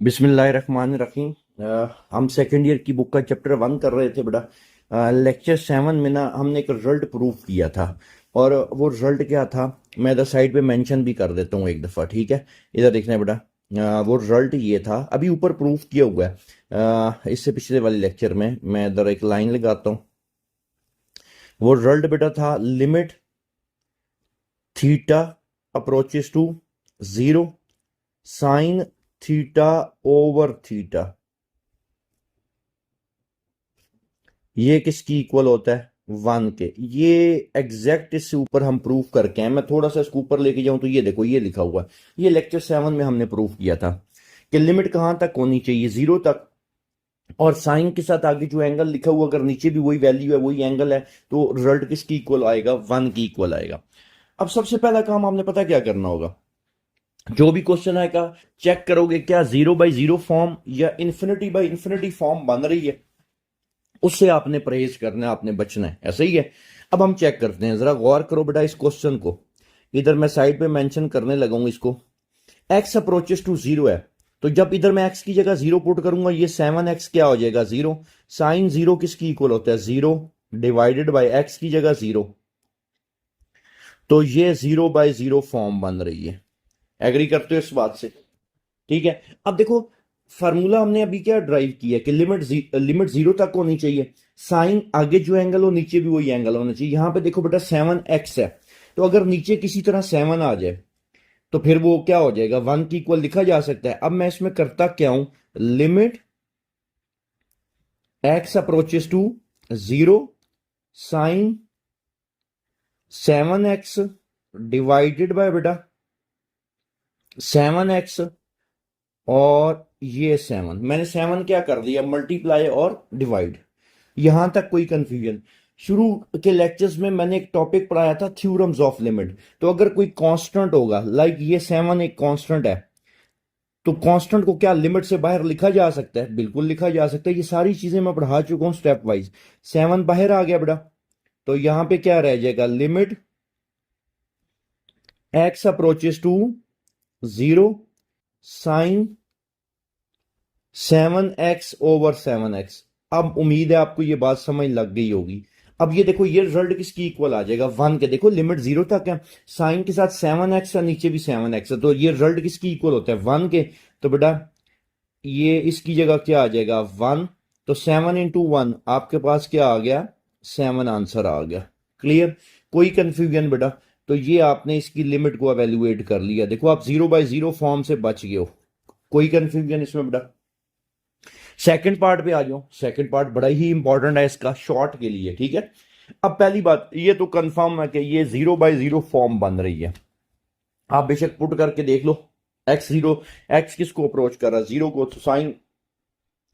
बिस्मिल्लाहिर्रहमानिर्रहीम। हम second year की बुक का चैप्टर 1 कर रहे थे बेटा। लेक्चर 7 में ना हमने एक रिजल्ट प्रूव किया था। और वो रिजल्ट क्या था, मैं इधर साइड पे मेंशन भी कर देता हूँ एक दफ़ा, ठीक है। इधर देखना है बेटा। वो रिजल्ट ये था, अभी ऊपर प्रूव किया हुआ है। इससे पिछले वाले लेक्चर में मैं इधर एक लाइन लगाता हूँ। वो रिजल्ट बेटा था, limit theta approaches to zero sine theta over theta, ये किसकी इक्वल होता है, 1 के। ये एग्जैक्ट इससे ऊपर हम प्रूफ करके हैं। मैं थोड़ा सा इसको ऊपर लेके जाऊं तो ये देखो, ये लिखा हुआ है। ये लेक्चर 7 में हमने प्रूफ किया था कि लिमिट कहां तक होनी चाहिए, 0 तक। और साइन के साथ आगे जो एंगल लिखा हुआ, अगर नीचे भी वही वैल्यू है, वही एंगल है, तो रिजल्ट किसकी इक्वल आएगा, 1 की इक्वल आएगा। अब सबसे पहला काम आपने पता क्या करना होगा, जो भी क्वेश्चन आएगा चेक करोगे क्या 0/0 फॉर्म या इन्फिनिटी फॉर्म बन रही है। उससे आपने परहेज करना है, आपने बचना है, ऐसा ही है। अब हम चेक करते हैं, जरा गौर करो बेटा इस क्वेश्चन को। इधर मैं साइड पे मेंशन करने लगाऊंगा इसको। x अप्रोचेस टू 0 है, तो जब इधर मैं x की जगह 0 पुट करूंगा, ये 7x क्या हो जाएगा, 0। साइन 0 किसकी इक्वल होता है, 0 डिवाइडेड बाई x की जगह 0। तो ये 0/0 फॉर्म बन रही है। एग्री करते हो इस बात से? ठीक है। अब देखो, फार्मूला हमने अभी क्या ड्राइव किया कि लिमिट 0 तक होनी चाहिए। साइन आगे जो एंगल हो, नीचे भी वही एंगल होना चाहिए। यहां पे देखो बेटा 7x है, तो अगर नीचे किसी तरह 7 आ जाए तो फिर वो क्या हो जाएगा, 1 की इक्वल लिखा जा सकता है। अब मैं इसमें करता क्या हूं, limit x approaches to 0 sine 7x divided by बेटा 7x, और ये 7 मैंने 7 क्या कर दिया, मल्टीप्लाई और डिवाइड। यहां तक कोई कंफ्यूजन? शुरू के लेक्चर्स में मैंने एक टॉपिक पढ़ाया था, थ्योरम्स ऑफ लिमिट। तो अगर कोई कांस्टेंट होगा, लाइक ये 7 एक कांस्टेंट है, तो कांस्टेंट को क्या लिमिट से बाहर लिखा जा सकता है? बिल्कुल लिखा जा सकता है। ये सारी चीजें मैं पढ़ा चुका हूं स्टेप वाइज। 7 बाहर आ गया बेटा, तो यहां पे क्या रह जाएगा, limit x approaches to 0 sine 7x/7x। अब उम्मीद है आपको ये बात समझ लग गई होगी। अब ये देखो, ये रिजल्ट किसकी इक्वल आ जाएगा, 1 के। देखो लिमिट 0 तक है, साइन के साथ 7x है, नीचे भी 7x है, तो ये रिजल्ट किसकी इक्वल होता है, 1 के। तो बेटा ये इसकी जगह क्या आ जाएगा, 1। तो 7 × 1 आपके पास क्या आ गया, 7 आंसर आ गया। क्लियर? कोई कंफ्यूजन बेटा? तो ये आपने इसकी लिमिट को एवेल्युएट कर लिया। देखो आप 0/0 फॉर्म से बच गए हो। कोई कंफ्यूजन इसमें बेटा? सेकंड पार्ट पे आ जाओ। सेकंड पार्ट बड़ा ही इंपॉर्टेंट है इसका, शॉर्ट के लिए, ठीक है। अब पहली बात ये तो कंफर्म है कि ये 0/0 फॉर्म बन रही है। आप बेशक पुट करके देख लो, x0, x किसको अप्रोच कर रहा है, 0 को। तो sine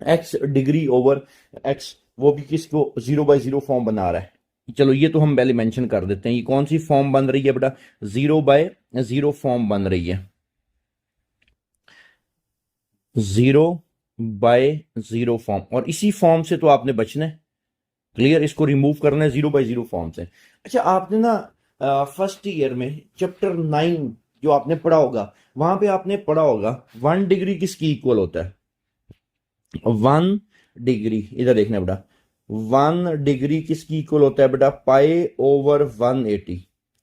x degree over x, वो भी किसको 0/0 फॉर्म बना रहा है। चलो ये तो हम पहले मेंशन कर देते हैं, ये कौन सी फॉर्म बन रही है बेटा, 0/0 फॉर्म बन रही है। 0/0 फॉर्म, और इसी फॉर्म से तो आपने बचना है। क्लियर? इसको रिमूव करना है 0/0 फॉर्म से। अच्छा, आपने ना फर्स्ट ईयर में चैप्टर 9 जो आपने पढ़ा होगा, वहां पे आपने पढ़ा होगा 1 डिग्री किसकी इक्वल होता है, 1 डिग्री। इधर देखना बेटा, 1 डिग्री किसकी इक्वल होता है बेटा, π/180।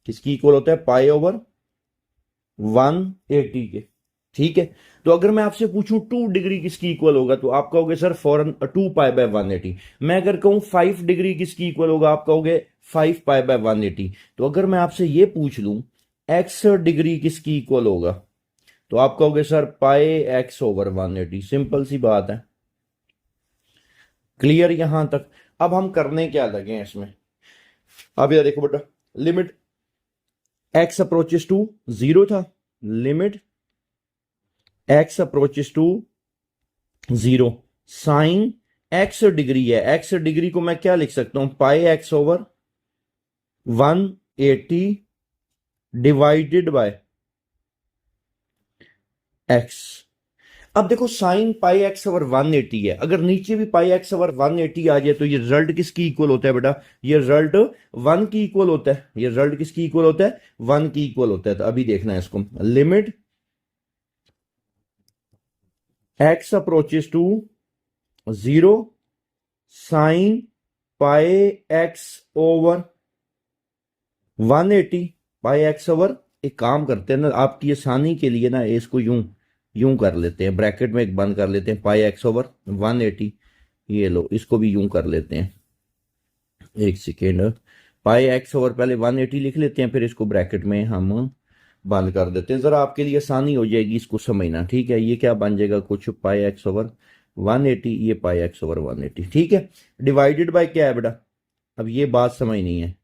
किसकी इक्वल होता है, π/180 के। ठीक है। तो अगर मैं आपसे पूछूं 2 डिग्री किसकी इक्वल होगा, तो आप कहोगे सर फॉरन 2π/180। मैं अगर कहूं 5 डिग्री किसकी इक्वल होगा, आप कहोगे 5π/180। तो अगर मैं आपसे ये पूछ लूं x डिग्री किसकी इक्वल होगा, तो आप कहोगे सर πx/180। सिंपल सी बात है। क्लियर यहां तक? अब हम करने क्या लगे हैं इसमें, अब ये देखो बेटा, लिमिट x अप्रोचेस टू 0 था, limit x approaches to 0 sine x degree है। x डिग्री को मैं क्या लिख सकता हूं, πx/180 डिवाइडेड बाय x। अब देखो साइन πx/180 है, अगर नीचे भी πx/180 आ जाए तो ये रिजल्ट किसकी इक्वल होता है बेटा, ये रिजल्ट 1 की इक्वल होता है। ये रिजल्ट किसकी इक्वल होता है, 1 की इक्वल होता है। तो अभी देखना है इसको, limit x approaches to 0 sine pi x over 180 pi x over. एक काम करते हैं ना, आपकी आसानी के लिए ना इसको यूं यूं कर लेते हैं, ब्रैकेट में एक बंद कर लेते हैं, पाई एक्स ओवर 180। ये लो, इसको भी यूं कर लेते हैं, एक सेकेंड। पाई एक्स ओवर पहले 180 लिख लेते हैं, फिर इसको ब्रैकेट में हम बंद कर देते हैं, जरा आपके लिए आसानी हो जाएगी इसको समझना। ठीक है, ये क्या बन जाएगा, कुछ पाई एक्स ओवर 180, ये पाई एक्स ओवर 180। ठीक है, डिवाइडेड बाय क्या है बेटा, अब ये बात समझ नहीं है।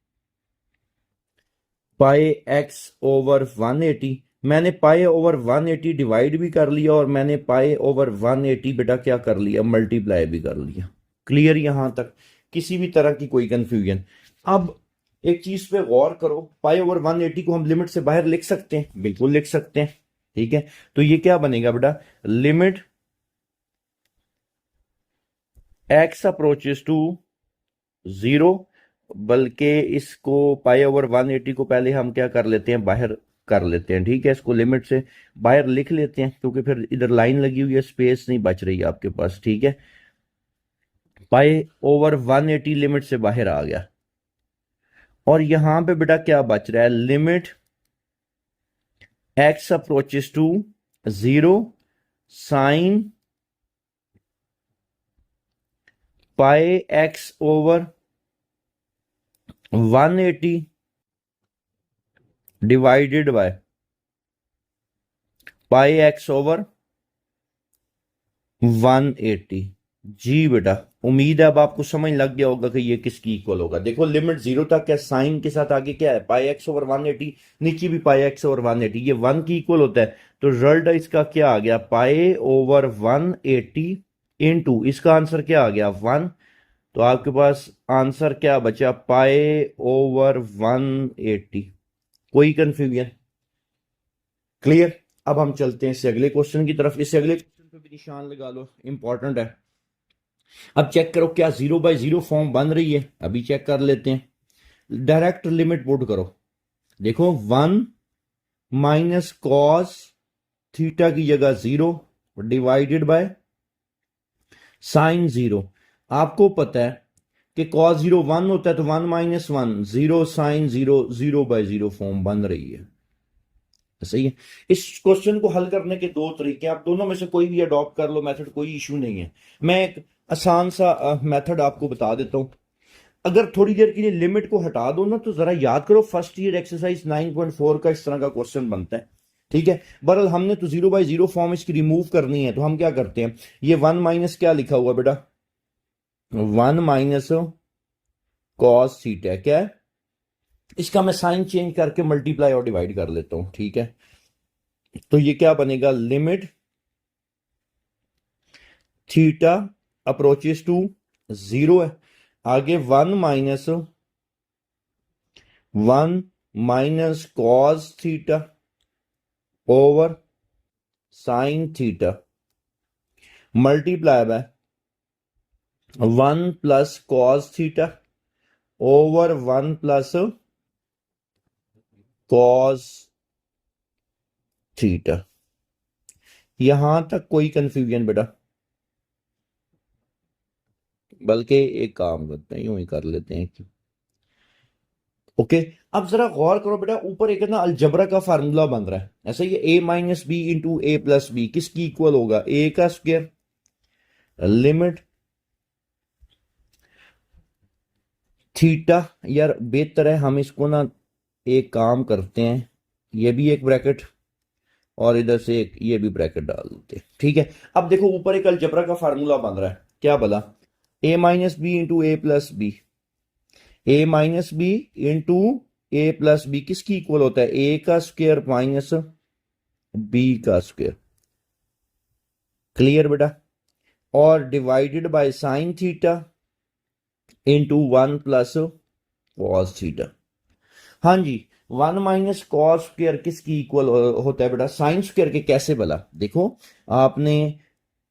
पाई एक्स ओवर 180, मैंने पाई ओवर 180 डिवाइड भी कर लिया और मैंने पाई ओवर 180 बेटा क्या कर लिया, मल्टीप्लाई भी कर लिया। क्लियर यहां तक, किसी भी तरह की कोई कंफ्यूजन? अब एक चीज पे गौर करो, पाई ओवर 180 को हम लिमिट से बाहर लिख सकते हैं, बिल्कुल लिख सकते हैं। ठीक है, तो ये क्या बनेगा बेटा, लिमिट एक्स अप्रोचेस टू 0, बल्कि इसको पाई ओवर 180 को पहले हम क्या कर लेते हैं, बाहर कर लेते हैं। ठीक है, इसको लिमिट से बाहर लिख लेते हैं, क्योंकि फिर इधर लाइन लगी हुई है, स्पेस नहीं बच रही है आपके पास। ठीक है, पाई ओवर 180 लिमिट से बाहर आ गया, और यहां पे बेटा क्या बच रहा है, limit x approaches to 0 sine pi x over 180 divided by pi x over 180। जी बेटा, उम्मीद है अब आपको समझ लग गया होगा कि ये किसकी इक्वल होगा। देखो लिमिट 0 तक है, साइन के साथ आगे क्या है, पाई एक्स ओवर 180, नीचे भी पाई एक्स ओवर 180, ये 1 की इक्वल होता है। तो रिजल्ट इसका क्या आ गया, पाई ओवर 180 इनटू, इसका आंसर क्या आ गया 1। तो आपके पास आंसर क्या बचा, पाई ओवर 180। कोई कंफ्यूजन? क्लियर? अब हम चलते हैं इससे अगले क्वेश्चन की तरफ। इससे अगले क्वेश्चन पे भी निशान लगा लो, इंपॉर्टेंट है। अब चेक करो क्या 0/0 फॉर्म बन रही है, अभी चेक कर लेते हैं। डायरेक्ट लिमिट पुट करो, देखो 1 माइनस कॉस थीटा की जगह 0 डिवाइडेड बाय साइन 0। आपको पता है कि कॉस 0 1 होता है, तो 1 माइनस 1 0 साइन 0 0/0 फॉर्म बन रही है। सही है। इस क्वेश्चन को हल करने के दो तरीके, आप दोनों में से कोई भी अडॉप्ट कर लो मेथड, कोई इशू नहीं है। मैं एक आसान सा मेथड आपको बता देता हूं। अगर थोड़ी देर के लिए लिमिट को हटा दो ना, तो जरा याद करो फर्स्ट ईयर एक्सरसाइज 9.4 का इस तरह का क्वेश्चन बनता है। ठीक है, बहरहाल हमने तो 0/0 फॉर्म इसकी रिमूव करनी है, तो हम क्या करते हैं, ये 1 माइनस क्या लिखा हुआ बेटा, 1 माइनस कॉस थीटा, क्या है, इसका मैं साइन चेंज करके मल्टीप्लाई और डिवाइड कर लेता हूं। ठीक है, तो ये क्या बनेगा, लिमिट थीटा अप्रोचेस टू 0 है, आगे 1 minus cos theta over sign theta multiply bye 1 plus cos theta over 1 plus cos theta. यहां तक कोई कंफ्यूजन बेटा? बल्कि एक काम करते हैं, यूं ही कर लेते हैं। ओके, अब जरा गौर करो बेटा, ऊपर एक ना अलजबरा का फार्मूला बन रहा है, ऐसा ही a minus b into a plus b किसकी इक्वल होगा, a का स्क्वायर लिमिट थीटा। यार बेहतर है हम इसको ना एक काम करते हैं, ये भी एक ब्रैकेट और इधर से एक ये भी ब्रैकेट डाल देते हैं। ठीक है, अब देखो ऊपर एक अलजबरा का फार्मूला बन रहा है, क्या बोला, a minus b into a plus b, a minus b into a plus b किसकी इक्वल होता है, ए का स्क्वायर माइनस बी का स्क्वायर। क्लियर बेटा? और divided by sine theta into 1 plus cos theta. हाँ जी, 1 माइनस कॉस स्क्वायर किसकी इक्वल होता है बेटा, साइन स्क्वायर के। कैसे बोला, देखो आपने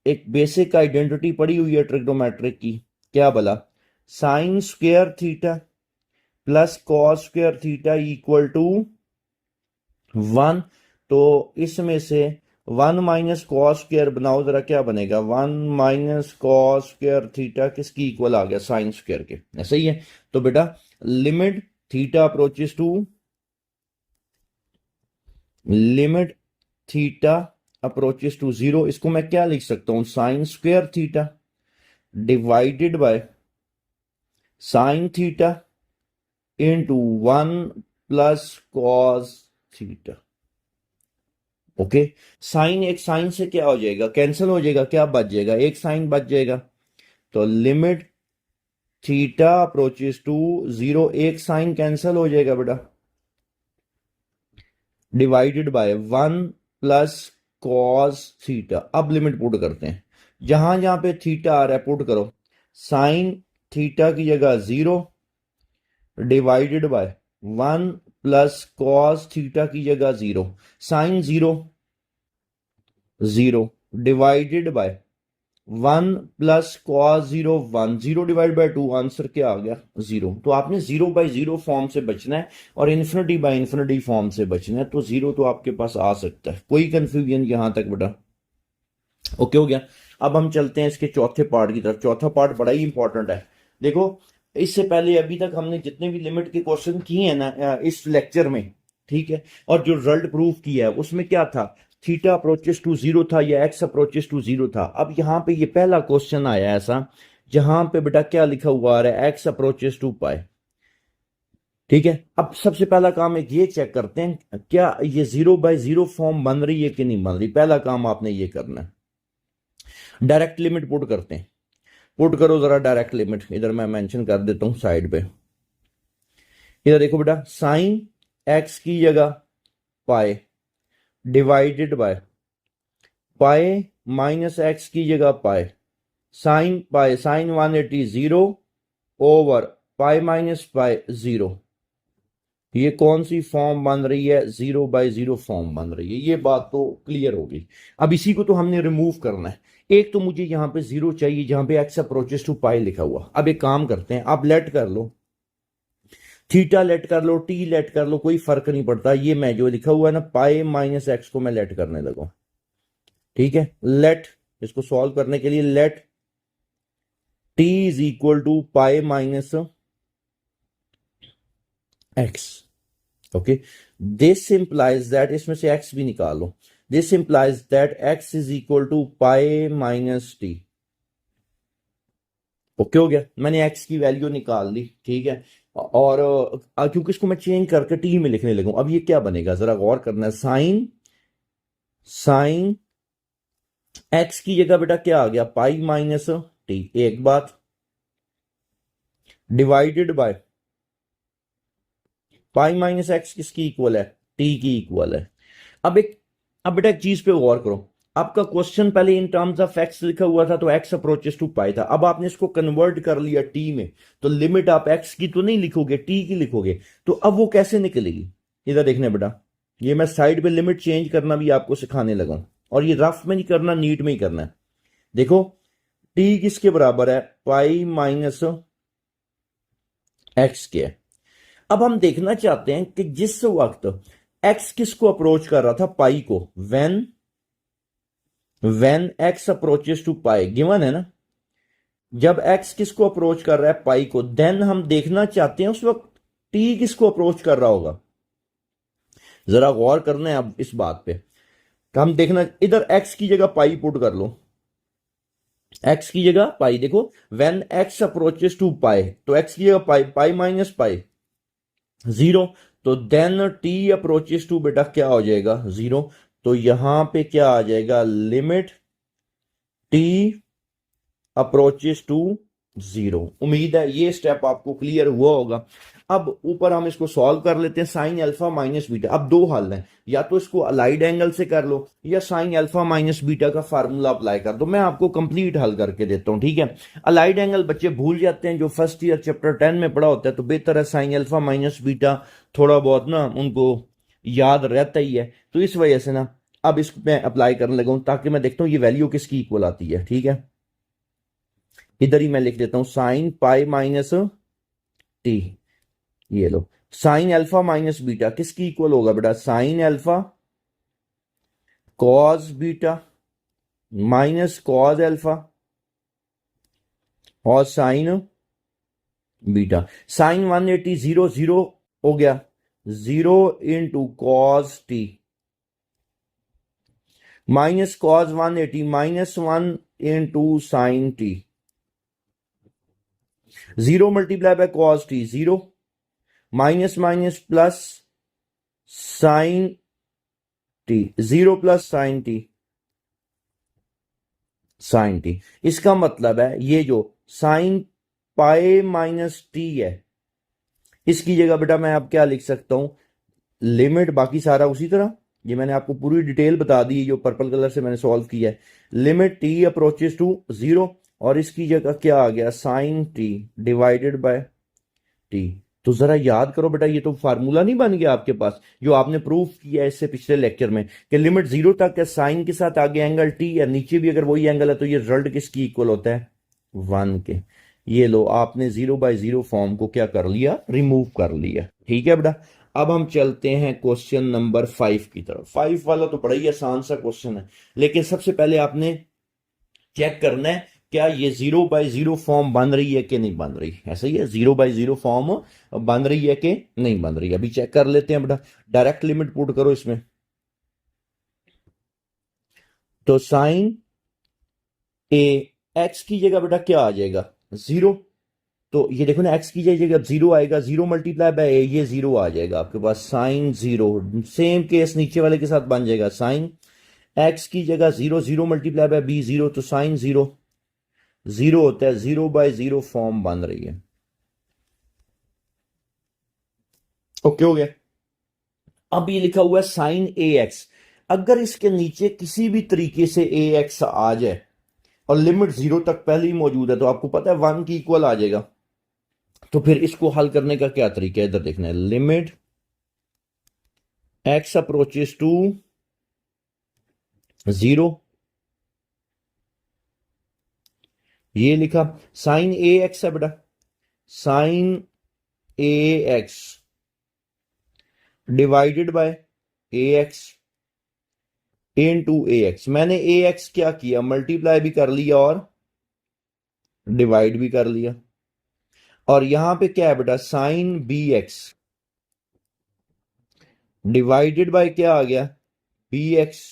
एक बेसिक आइडेंटिटी पढ़ी हुई है ट्रिग्नोमेट्रिक की, क्या बोला, sine square theta plus cos square theta equal to 1। तो इसमें से 1 माइनस कॉस स्क्वायर बनाओ जरा, क्या बनेगा? 1 माइनस कॉस स्क्वायर थीटा किसकी इक्वल आ गया? साइन स्क्वायर के। ऐसा ही है। तो बेटा limit theta approaches to, limit theta approaches to zero, इसको मैं क्या लिख सकता हूं? Sine square theta divided by sine theta into 1 plus cos theta. Okay, sine, एक साइन से क्या हो जाएगा? कैंसिल हो जाएगा। क्या बच जाएगा? एक साइन बच जाएगा। तो limit theta approaches to zero, एक साइन कैंसिल हो जाएगा बेटा, divided by 1 plus cos theta. अब लिमिट पुट करते हैं, जहां जहां पे थीटा आ रहा है पुट करो। साइन थीटा की जगह 0 divided by 1 plus cos theta की जगह 0, sine 0 0 divided by 1 plus cos 0 1, 0 divide by 2, answer क्या आ गया? 0। तो आपने 0 बाय 0 फॉर्म से बचना है और इन्फिनिटी बाय इन्फिनिटी फॉर्म से बचना है। तो 0 तो आपके पास आ सकता है, कोई कंफ्यूजन यहां तक बेटा? ओके हो गया। अब हम चलते हैं इसके चौथे पार्ट की तरफ। चौथा पार्ट बड़ा ही इंपॉर्टेंट है। देखो, इससे पहले अभी तक हमने जितने भी लिमिट के क्वेश्चन किए हैं ना इस लेक्चर में, ठीक है, और जो रिजल्ट प्रूफ किया है उसमें क्या था? थीटा अप्रोचेस टू जीरो था या एक्स अप्रोचेस टू जीरो था। अब यहां पे ये पहला क्वेश्चन आया ऐसा जहां पे बेटा क्या लिखा हुआ आ रहा है? एक्स अप्रोचेस टू पाई। ठीक है, अब सबसे पहला काम एक ये चेक करते हैं क्या ये 0 बाय 0 फॉर्म बन रही है कि नहीं बन रही। पहला काम आपने ये करना है, डायरेक्ट लिमिट पुट करते हैं। पुट करो जरा डायरेक्ट लिमिट, इधर मैं मेंशन कर देता हूं साइड पे। इधर देखो बेटा, साइन एक्स की जगह pi divided by pi minus x की जगह pi, sine pi sine 180 0 over pi minus pi 0। ये कौन सी फॉर्म बन रही है? 0 बाय 0 फॉर्म बन रही है। ये बात तो क्लियर हो गई। अब इसी को तो हमने रिमूव करना है। एक तो मुझे यहां पे 0 चाहिए जहां पे एक्स अप्रोचेस टू पाई लिखा हुआ। अब एक काम करते हैं, आप लेट कर लो, थीटा लेट कर लो, टी लेट कर लो, कोई फर्क नहीं पड़ता। ये मैं जो लिखा हुआ है ना पाई माइनस एक्स को मैं लेट करने लगा। ठीक है, लेट, इसको सॉल्व करने के लिए let t is equal to pi minus x. Okay, this implies that, इसमें से x भी निकाल लो, this implies that x is equal to pi minus t. Okay हो गया, मैंने x की वैल्यू निकाल ली। ठीक है, और क्योंकि इसको मैं चेंज करके t में लिखने लगूं, अब ये क्या बनेगा जरा गौर करना है। साइन साइन x की जगह बेटा क्या आ गया? पाई माइनस टी, एक बात, divided by pi minus x किसकी इक्वल है? टी की इक्वल है। अब एक, अब बेटा एक चीज पे गौर करो, आपका क्वेश्चन पहले इन टर्म्स ऑफ एक्स लिखा हुआ था तो एक्स अप्रोचेस टू पाई था। अब आपने इसको कन्वर्ट कर लिया टी में, तो लिमिट आप एक्स की तो नहीं लिखोगे, टी की लिखोगे। तो अब वो कैसे निकलेगी? इधर देखना बेटा, ये मैं साइड पे लिमिट चेंज करना भी आपको सिखाने लगा, और ये रफ में नहीं करना, नीट में ही करना है। देखो, टी किसके बराबर है? पाई माइनस एक्स के है। अब हम देखना चाहते हैं कि जिस वक्त एक्स किसको अप्रोच कर रहा था? पाई को। When x approaches to pi, given है ना, जब एक्स किसको अप्रोच कर रहा है? पाई को। देन हम देखना चाहते हैं उस वक्त टी किसको अप्रोच कर रहा होगा। जरा गौर करना है अब इस बात पे। तो हम देखना, इधर एक्स की जगह पाई पुट कर लो, एक्स की जगह पाई। देखो, व्हेन एक्स अप्रोचेस टू पाई, तो एक्स की जगह पाई, पाई माइनस पाई 0, तो देन टी अप्रोचेस टू बेटा क्या हो जाएगा? 0। तो यहां पे क्या आ जाएगा? Limit t approaches to 0। उम्मीद है ये स्टेप आपको क्लियर हुआ होगा। अब ऊपर हम इसको सॉल्व कर लेते हैं। साइन अल्फा माइनस बीटा, अब दो हल हैं, या तो इसको अलाइड एंगल से कर लो या साइन अल्फा माइनस बीटा का फार्मूला अप्लाई कर दो। मैं आपको कंप्लीट हल करके देता हूं। ठीक है, अलाइड एंगल बच्चे भूल जाते हैं, जो फर्स्ट ईयर चैप्टर 10 में पढ़ा होता है, तो बेहतर है साइन अल्फा माइनस बीटा थोड़ा बहुत ना उनको याद रहता ही है। तो इस वजह से ना अब इसको मैं अप्लाई करने लगा हूं, ताकि मैं देखता हूं ये वैल्यू किसकी इक्वल आती है। ठीक है, इधर ही मैं लिख देता हूं साइन पाई माइनस टी। ये लो, साइन अल्फा माइनस बीटा किसकी इक्वल होगा बेटा? Sine alpha cos beta minus cos alpha और साइन बीटा। साइन 180 0 0 हो गया, 0 into cos t minus cos 180 -1 into sine t, 0 multiply by cos t 0 minus minus plus sine t 0 plus sine t sine t. इसका मतलब है ये जो sine pi minus T है, इसकी जगह बेटा मैं अब क्या लिख सकता हूं, लिमिट, बाकी सारा उसी तरह, ये मैंने आपको पूरी डिटेल बता दी जो पर्पल कलर से मैंने सॉल्व किया है। लिमिट टी अप्रोचेस टू 0 और इसकी जगह क्या आ गया, sine t divided by t. तो जरा याद करो बेटा, ये तो फार्मूला नहीं बन गया आपके पास जो आपने प्रूफ किया है इससे पिछले लेक्चर में कि लिमिट 0 तक है, साइन के साथ आगे एंगल टी है, नीचे भी अगर वही एंगल है तो ये रिजल्ट किसकी इक्वल होता है, 1 के। ये लो आपने 0/0 फॉर्म को क्या कर लिया, रिमूव कर लिया। ठीक है बेटा, अब हम चलते हैं क्वेश्चन नंबर 5 की तरफ। 5 वाला तो बड़ा ही आसान सा क्वेश्चन है, लेकिन सबसे पहले आपने चेक करना है क्या ये 0/0 फॉर्म बन रही है कि नहीं बन रही। ऐसा ही है, 0/0 फॉर्म बन रही है कि नहीं बन रही है, अभी चेक कर लेते हैं बेटा। डायरेक्ट लिमिट पुट करो इसमें, तो साइन ए एक्स की जगह बेटा क्या आ जाएगा, 0। तो ये देखो ना, एक्स की जगह 0 आएगा, 0 मल्टीप्लाई बाय ए, ये 0 आ जाएगा आपके पास, साइन 0। सेम केस नीचे वाले के साथ बन जाएगा, साइन एक्स की जगह 0, 0 मल्टीप्लाई बाय बी 0, तो साइन 0 0 होता है, 0/0 फॉर्म बन रही है। ओके हो गया। अब ये लिखा हुआ है साइन ए एक्स, अगर इसके नीचे किसी भी तरीके से ए एक्स आ जाए और लिमिट 0 तक पहले ही मौजूद है, तो आपको पता है 1 की इक्वल आ जाएगा। तो फिर इसको हल करने का क्या तरीका है, इधर देखना है, लिमिट एक्स अप्रोचेस टू 0, ये लिखा, साइन ए एक्स है बेटा, sine a x divided by a x into a x. मैंने ए एक्स क्या किया, मल्टीप्लाई भी कर लिया और डिवाइड भी कर लिया। और यहां पे क्या है बेटा, sine b x divided by क्या आ गया, बी एक्स।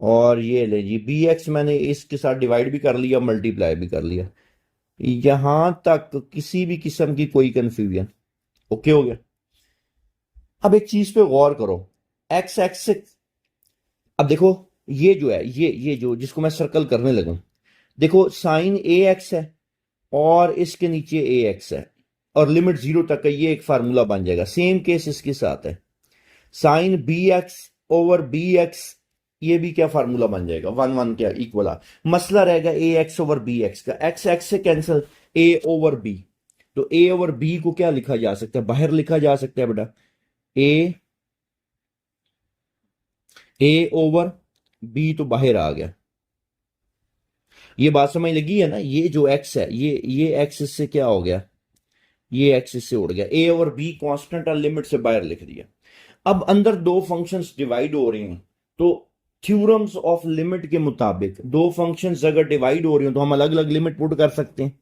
और ये ले जी, बी एक्स मैंने इसके साथ डिवाइड भी कर लिया, मल्टीप्लाई भी कर लिया। यहां तक किसी भी किस्म की कोई कंफ्यूजन, ओके हो गया। अब एक चीज पे गौर करो, एक्स एक्स से, अब देखो ये जो है, ये जो जिसको मैं सर्कल करने लगूं, देखो साइन ए एक्स है और इसके नीचे ए एक्स है और लिमिट 0 तक है, ये एक फार्मूला बन जाएगा। सेम केस इसके साथ है, sine b x over b x, ये भी क्या फार्मूला बन जाएगा, 1 1 क्या इक्वल आ। मसला रहेगा ए एक्स ओवर बी एक्स का, एक्स एक्स से कैंसिल, ए ओवर बी। तो ए ओवर बी को क्या लिखा जा सकता है, बाहर लिखा जा सकता है बेटा, ए ओवर बी तो बाहर आ गया। ये बात समझ लगी है ना, ये जो एक्स है, ये एक्स इससे क्या हो गया, ये एक्स इससे उड़ गया, ए ओवर बी कांस्टेंट और लिमिट से बाहर लिख दिया। अब अंदर दो फंक्शंस डिवाइड हो रही हैं, तो थ्योरम्स ऑफ लिमिट के मुताबिक दो फंक्शंस अगर डिवाइड हो रही हो तो हम अलग अलग लिमिट पुट कर सकते हैं।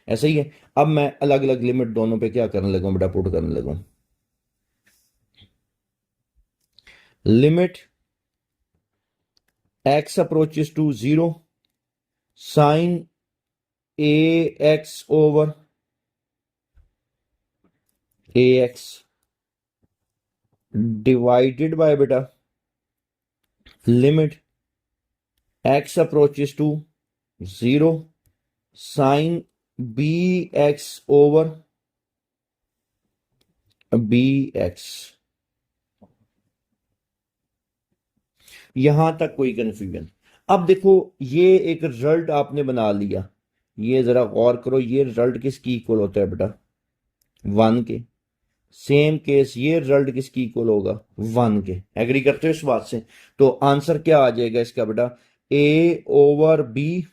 ऐसा ही है, अब मैं अलग अलग लिमिट दोनों पे क्या करने लगूं बेटा, पुट करने लगूं। Limit x approaches to 0, sine a x over a x divided by बेटा limit x approaches to 0, sine b x over b x. यहां तक कोई कंफ्यूजन। अब देखो ये एक रिजल्ट आपने बना लिया, ये जरा गौर करो, ये रिजल्ट किसकी इक्वल होता है बेटा, 1 के। सेम केस ये रिजल्ट किसकी इक्वल होगा, 1 के। एग्री करते हो इस बात से। तो आंसर क्या आ जाएगा इसका बेटा, ए ओवर बी,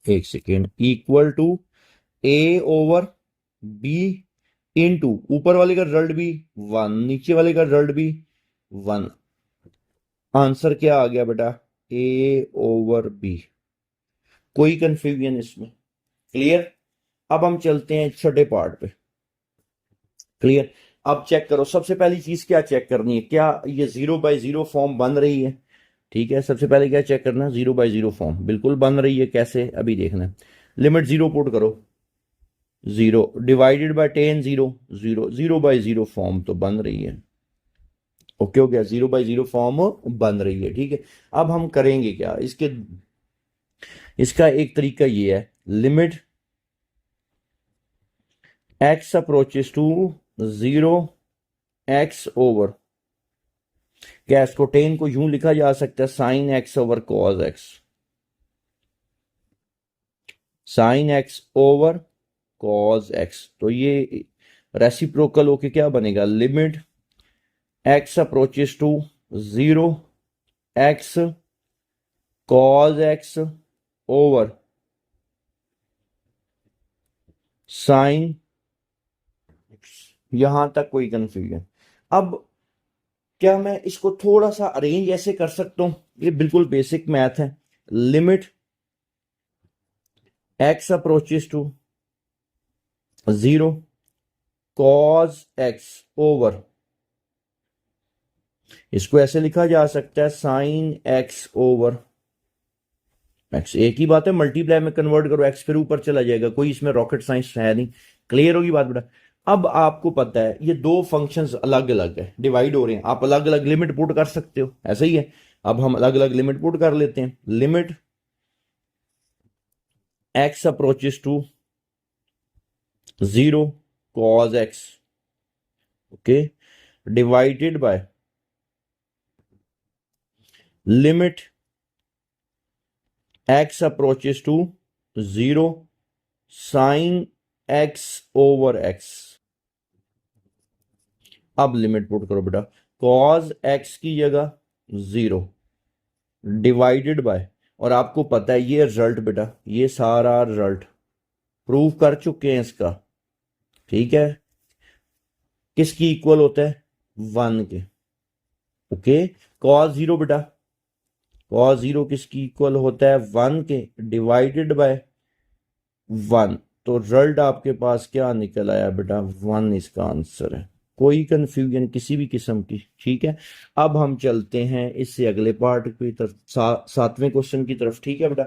एक second, equal to a over b into ऊपर वाले का रिजल्ट भी 1, नीचे वाले का रिजल्ट भी 1। आंसर क्या आ गया बेटा, A/B। कोई कंफ्यूजन इसमें? क्लियर। अब हम चलते हैं छठे पार्ट पे। क्लियर। अब चेक करो, सबसे पहली चीज क्या चेक करनी है, क्या ये 0/0 फॉर्म बन रही है? ठीक है, सबसे पहले क्या चेक करना है, 0/0 फॉर्म बिल्कुल बन रही है। कैसे, अभी देखना है। लिमिट 0 पुट करो, 0 डिवाइडेड बाय 10, 0 0, 0/0 फॉर्म तो बन रही है। ओके हो गया, 0/0 फॉर्म बन रही है। ठीक है, अब हम करेंगे क्या इसके, इसका एक तरीका ये है, limit x approaches to 0, x over, क्या इसको 10 को यूं लिखा जा सकता है, sine x over cos x, sine x over cos x. तो ये रेसिप्रोकल होके क्या बनेगा, limit x approaches to 0, x cos x over sine, यहां तक कोई कंफ्यूजन? अब क्या मैं इसको थोड़ा सा अरेंज ऐसे कर सकता हूं, ये बिल्कुल बेसिक मैथ है। Limit x approaches to 0 cos x over, इसको ऐसे लिखा जा सकता है साइन एक्स ओवर एक्स। एक ही बात है, मल्टीप्लाई में कन्वर्ट करो, एक्स फिर ऊपर चला जाएगा, कोई इसमें रॉकेट साइंस है नहीं। क्लियर होगी बात बेटा? अब आपको पता है ये दो फंक्शंस अलग अलग है, डिवाइड हो रहे हैं, आप अलग अलग लिमिट पुट कर सकते हो, ऐसा ही है। अब हम अलग अलग लिमिट पुट कर लेते हैं। Limit x approaches to 0 cos x, okay, divided by limit x approaches to 0 sine x over x। अब लिमिट पुट करो बेटा, कॉज x की जगह 0 डिवाइडेड बाय, और आपको पता है ये रिजल्ट बेटा, ये सारा रिजल्ट प्रूव कर चुके हैं इसका। ठीक है, किसकी इक्वल होता है, 1 के। ओके, कॉज 0 बेटा, कॉस 0 किसकी इक्वल होता है, 1 के, डिवाइडेड बाय 1। तो रिजल्ट आपके पास क्या निकल आया बेटा, 1 इसका आंसर है। कोई कंफ्यूजन किसी भी किस्म की? ठीक है, अब हम चलते हैं इससे अगले पार्ट की तरफ, सातवें क्वेश्चन की तरफ। ठीक है बेटा,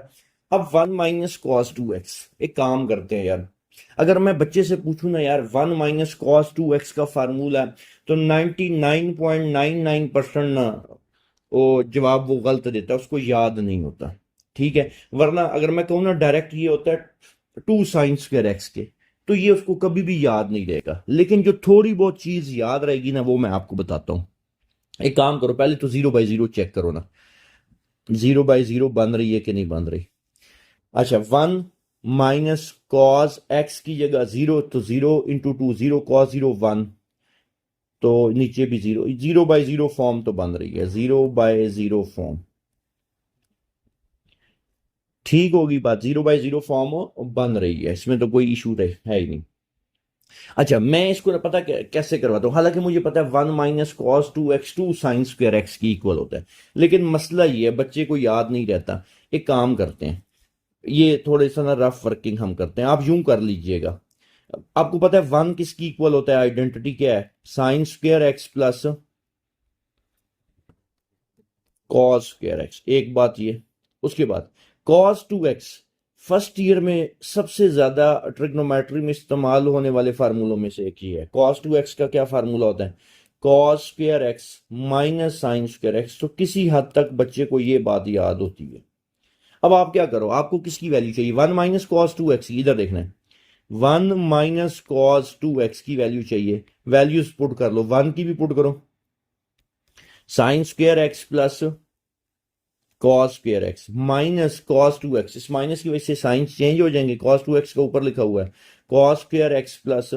अब 1 - cos 2x, एक काम करते हैं यार, अगर मैं बच्चे से पूछूं ना यार 1 - cos 2x का फार्मूला है, तो 99.99% ना वो जवाब वो गलत देता है, उसको याद नहीं होता। ठीक है, वरना अगर मैं कहूँ ना डायरेक्ट ये होता है 2 sin² x के, तो ये उसको कभी भी याद नहीं रहेगा। लेकिन जो थोड़ी बहुत चीज याद रहेगी ना, वो मैं आपको बताता हूँ। एक काम करो, पहले तो 0/0 चेक करो ना, 0/0 बन रही है कि नहीं बन रही। अच्छा, 1 - cos x की जगह 0, तो 0 × 2, 0 cos 0 1, तो नीचे भी 0, 0/0 फॉर्म तो बन रही है, 0/0 फॉर्म। ठीक होगी बात, 0/0 फॉर्म बन रही है, इसमें तो कोई इशू है ही नहीं। अच्छा, मैं इसको ना पता कैसे करवाता हूँ, हालांकि मुझे पता है 1 - cos 2x 2 sin² x की इक्वल होता है, लेकिन मसला ये है बच्चे को याद नहीं रहता। एक काम करते हैं, ये थोड़े सा ना रफ वर्किंग हम करते हैं, आप यूं कर लीजिएगा। आपको पता है 1 किसकी इक्वल होता है, आइडेंटिटी क्या है, sin² x प्लस cos²x। एक बात ये, उसके बाद cos 2x फर्स्ट ईयर में सबसे ज्यादा ट्रिग्नोमेट्री में इस्तेमाल होने वाले फार्मूलों में से एक ही है। cos 2x का क्या फार्मूला होता है, cos² x माइनस sin²x। तो किसी हद तक बच्चे को ये बात याद होती है। अब आप क्या करो, आपको किसकी वैल्यू चाहिए, 1 - cos 2x, इधर देखना है, 1 - cos 2x की वैल्यू चाहिए। वैल्यूज पुट कर लो, 1 की भी पुट करो, sin² x plus cos² x minus cos 2x, इस माइनस की वजह से साइन चेंज हो जाएंगे, cos 2x का ऊपर लिखा हुआ है, cos² x प्लस,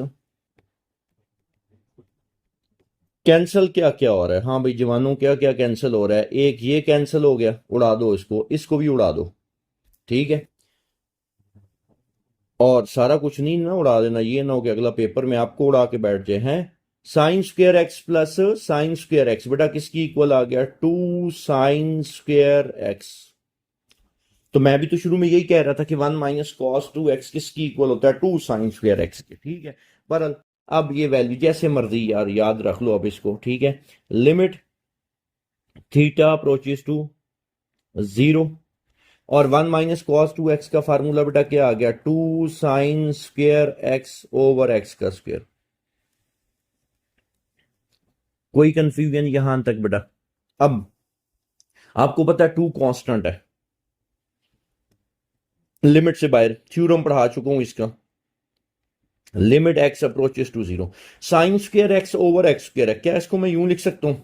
कैंसल क्या क्या हो रहा है, हाँ भाई जवानों, क्या क्या कैंसिल हो रहा है, एक ये कैंसिल हो गया, उड़ा दो इसको, इसको भी उड़ा दो। ठीक है, और सारा कुछ नहीं ना उड़ा देना, ये ना हो कि अगला पेपर में आपको उड़ा के बैठ जाए हैं। Sign square x plus sign square x बेटा किसकी इक्वल आ गया, 2 साइन स्क्वेयर एक्स। तो मैं भी तो शुरू में यही कह रहा था कि 1 माइनस कॉस 2 एक्स किसकी इक्वल होता है, 2 साइन स्क्वेयर एक्स के। ठीक है, पर अब ये वैल्यू जैसे मर्जी यार याद रख लो अब इसको। ठीक है, लिमिट थीटा अप्रोचेस टू 0 और 1 माइनस कॉस 2 एक्स का फार्मूला बेटा क्या आ गया, 2 sign square x over x का स्क्वेयर। कोई कंफ्यूजन यहां तक बेटा? अब आपको पता है 2 कांस्टेंट है, लिमिट से बाहर थ्योरम पढ़ा चुका हूं इसका। Limit x approaches to 0, sine square x over x square है, क्या इसको मैं यूं लिख सकता हूं,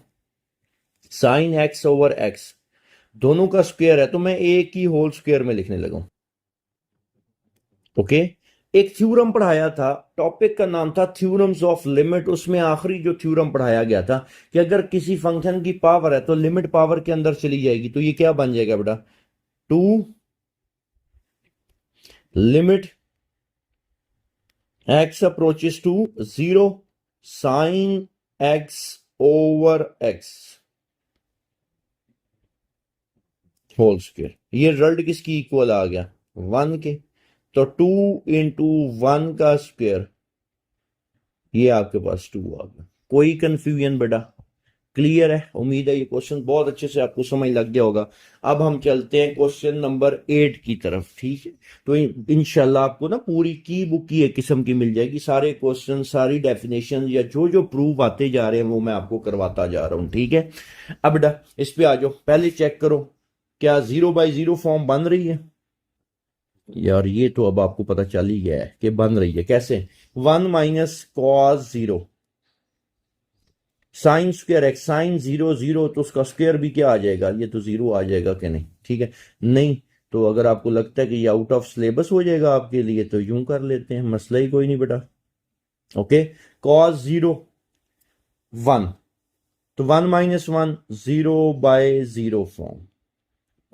साइन एक्स ओवर एक्स दोनों का स्क्वायर है, तो मैं एक ही होल स्क्वायर में लिखने लगा। ओके, एक थ्योरम पढ़ाया था, टॉपिक का नाम था थ्योरम्स ऑफ लिमिट। उसमें आखिरी जो थ्योरम पढ़ाया गया था कि अगर किसी फंक्शन की पावर है तो लिमिट पावर के अंदर चली जाएगी, तो ये क्या बन जाएगा बेटा, 2 limit x approaches to 0 sine x over x whole square. ये रिजल्ट किसकी इक्वल आ गया, 1 के। तो 2 इंटू 1 का स्क्वायर, ये आपके पास 2 आ गया। कोई कंफ्यूजन बेटा? क्लियर है? उम्मीद है ये क्वेश्चन बहुत अच्छे से आपको समझ लग गया होगा। अब हम चलते हैं क्वेश्चन नंबर 8 की तरफ। ठीक है, तो इंशाल्लाह आपको ना पूरी की बुक की एक किस्म की मिल जाएगी, सारे क्वेश्चन सारी डेफिनेशन या जो जो प्रूफ आते जा रहे हैं वो मैं आपको करवाता जा रहा हूं। ठीक है, अब बेटा इस पे आ जाओ, पहले चेक करो क्या 0/0 फॉर्म बन रही है। यार ये तो अब आपको पता चल ही गया है कि बन रही है कैसे, 1 minus cos 0 sine square x, sine 0 0 तो उसका स्क्वायर भी क्या आ जाएगा, ये तो 0 आ जाएगा कि नहीं। ठीक है, नहीं तो अगर आपको लगता है कि ये आउट ऑफ सिलेबस हो जाएगा आपके लिए तो यूं कर लेते हैं, मसला ही कोई नहीं बेटा। ओके, कॉस 0 1, तो 1 माइनस 1 0/0 फॉर्म।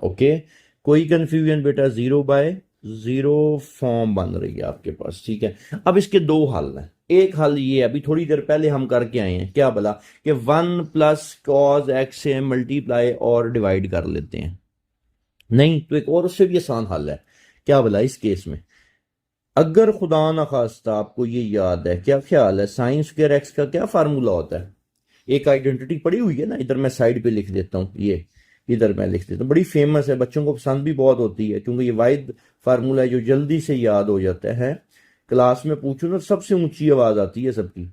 ओके, कोई कंफ्यूजन बेटा, 0/0 फॉर्म बन रही है आपके पास। ठीक है, अब इसके दो हल हैं। एक हल ये अभी थोड़ी देर पहले हम करके आए हैं, क्या बोला कि 1 प्लस कॉज एक्स से मल्टीप्लाई और डिवाइड कर लेते हैं। नहीं तो एक और उससे भी आसान हल है, क्या बोला इस केस में, अगर खुदा ना खास्ता आपको ये याद है, क्या ख्याल है साइन स्क्वायर एक्स का क्या फार्मूला होता है, एक आइडेंटिटी पड़ी हुई है ना, इधर मैं साइड पे लिख देता हूं, ये इधर मैं लिख देता हूं, बड़ी फेमस है, बच्चों को पसंद भी बहुत होती है क्योंकि ये वाहिद फार्मूला है जो जल्दी से याद हो जाता है। क्लास में पूछो ना सबसे ऊंची आवाज आती है सबकी,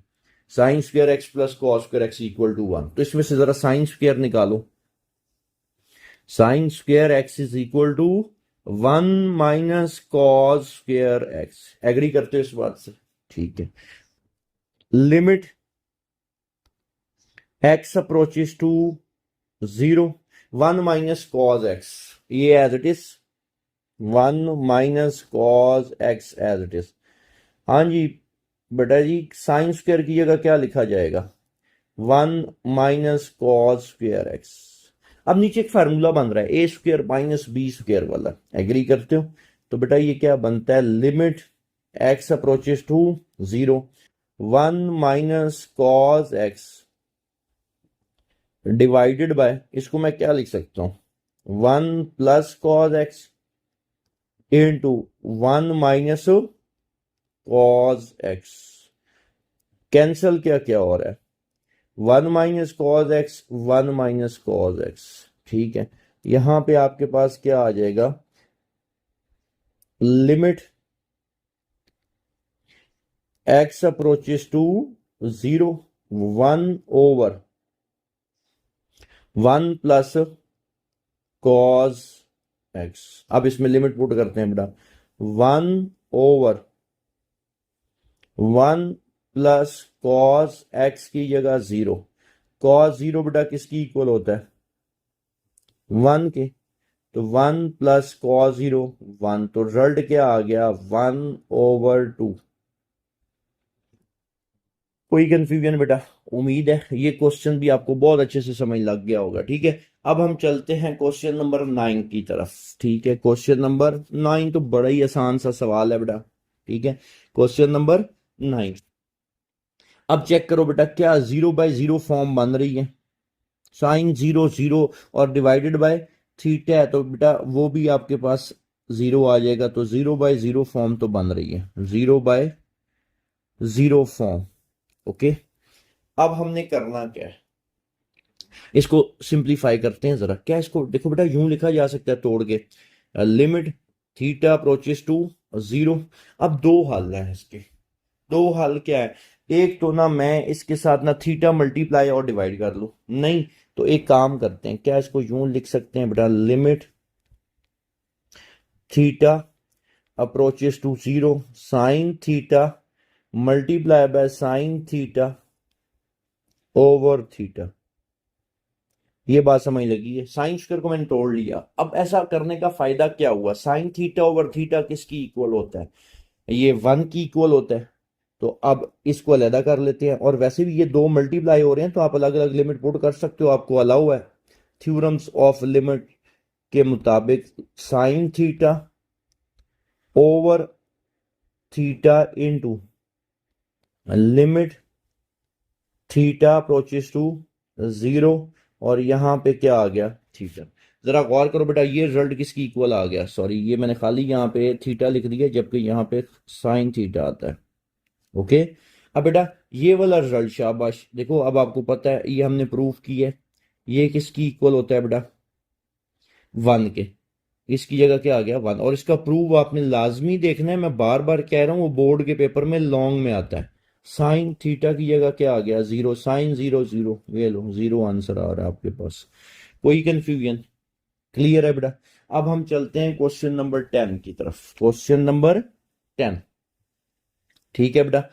sine square x plus cos square x equal to 1। तो इसमें से जरा साइन स्क्वायर निकालो, sine square x is equal to 1 minus cos square x. Agree करते हो इस बात से? ठीक है, limit x approaches to 0 1 minus cos x, ये as it is 1 minus cos x as it is. हाँ जी बेटा जी, साइन स्क्वायर की जगह क्या लिखा जाएगा, 1 माइनस कॉस स्क्वायर एक्स। अब नीचे एक फार्मूला बन रहा है a square minus b square वाला, एग्री करते हो? तो बेटा ये क्या बनता है, limit x approaches to 0 1 minus cos x divided by, इसको मैं क्या लिख सकता हूं, 1 plus cos x into 1 minus cos x. Cancel क्या क्या हो रहा है, 1 minus cos x 1 minus cos x. ठीक है, यहां पे आपके पास क्या आ जाएगा, limit x approaches to 0 1 over 1 plus cos x. अब इसमें लिमिट पुट करते हैं बेटा, 1 ओवर 1 प्लस कॉस एक्स की जगह 0, कॉस 0 बेटा किसकी इक्वल होता है, 1 के। तो 1 प्लस कॉस 0 1, तो रिजल्ट क्या आ गया, 1/2। कोई कंफ्यूजन बेटा? उम्मीद है ये क्वेश्चन भी आपको बहुत अच्छे से समझ लग गया होगा। ठीक है, अब हम चलते हैं क्वेश्चन नंबर 9 की तरफ। ठीक है, क्वेश्चन नंबर 9 तो बड़ा ही आसान सा सवाल है बेटा। ठीक है, क्वेश्चन नंबर 9, अब चेक करो बेटा, क्या 0/0 फॉर्म बन रही है? साइन 0 0 और डिवाइडेड बाय थीटा है, तो बेटा वो भी आपके पास 0 आ जाएगा, तो 0/0 फॉर्म तो बन रही है, 0/0 फॉर्म। ओके, अब हमने करना क्या है, इसको सिंप्लीफाई करते हैं जरा। क्या इसको देखो बेटा, यूं लिखा जा सकता है तोड़ के, लिमिट थीटा अप्रोचेस टू 0। अब दो हल है इसके, दो हल क्या है, एक तो ना मैं इसके साथ ना थीटा मल्टीप्लाई और डिवाइड कर लूं, नहीं तो एक काम करते हैं, क्या इसको यूं लिख सकते हैं बेटा, limit theta approaches to 0 sine theta multiply by sine theta over theta. ये बात समझ लगी है, साइन स्क्वायर को मैंने तोड़ लिया। अब ऐसा करने का फायदा क्या हुआ, साइन थीटा ओवर थीटा किसकी इक्वल होता है, ये 1 की इक्वल होता है। तो अब इसको अलग कर लेते हैं, और वैसे भी ये दो मल्टीप्लाई हो रहे हैं तो आप अलग अलग लिमिट पुट कर सकते हो, आपको अलाउ है थ्योरम्स ऑफ लिमिट के मुताबिक। Sine theta over theta into limit theta approaches to 0, और यहां पे क्या आ गया, थीटा। जरा गौर करो बेटा, ये रिजल्ट किसकी इक्वल आ गया, सॉरी ये मैंने खाली यहाँ पे थीटा लिख दिया जबकि यहाँ पे साइन थीटा आता है। ओके, अब बेटा ये वाला रिजल्ट, शाबाश, देखो अब आपको पता है, ये हमने प्रूफ किया है, ये किसकी इक्वल होता है बेटा, 1 के। इसकी जगह क्या आ गया, 1, और इसका प्रूफ आपने लाजमी देखना है, मैं बार बार कह रहा हूं, वो बोर्ड के पेपर में लॉन्ग में आता है। साइन थीटा की जगह क्या आ गया, 0, साइन 0 0, ये लो 0 आंसर आ रहा है आपके पास। कोई कंफ्यूजन, क्लियर है बेटा? अब हम चलते हैं क्वेश्चन नंबर 10 की तरफ, क्वेश्चन नंबर 10। ठीक है बेटा,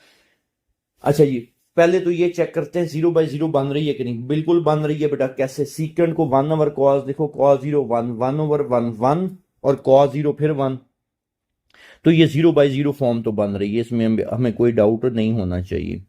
अच्छा जी, पहले तो ये चेक करते हैं 0/0 बन रही है कि नहीं। बिल्कुल बन रही है बेटा, कैसे, सीकेंड को 1 ओवर कॉस, देखो कॉस 0 1, 1 ओवर 1 1, और कॉस 0 फिर 1, तो ये 0/0 फॉर्म तो बन रही है, इसमें हमें कोई डाउट नहीं होना चाहिए।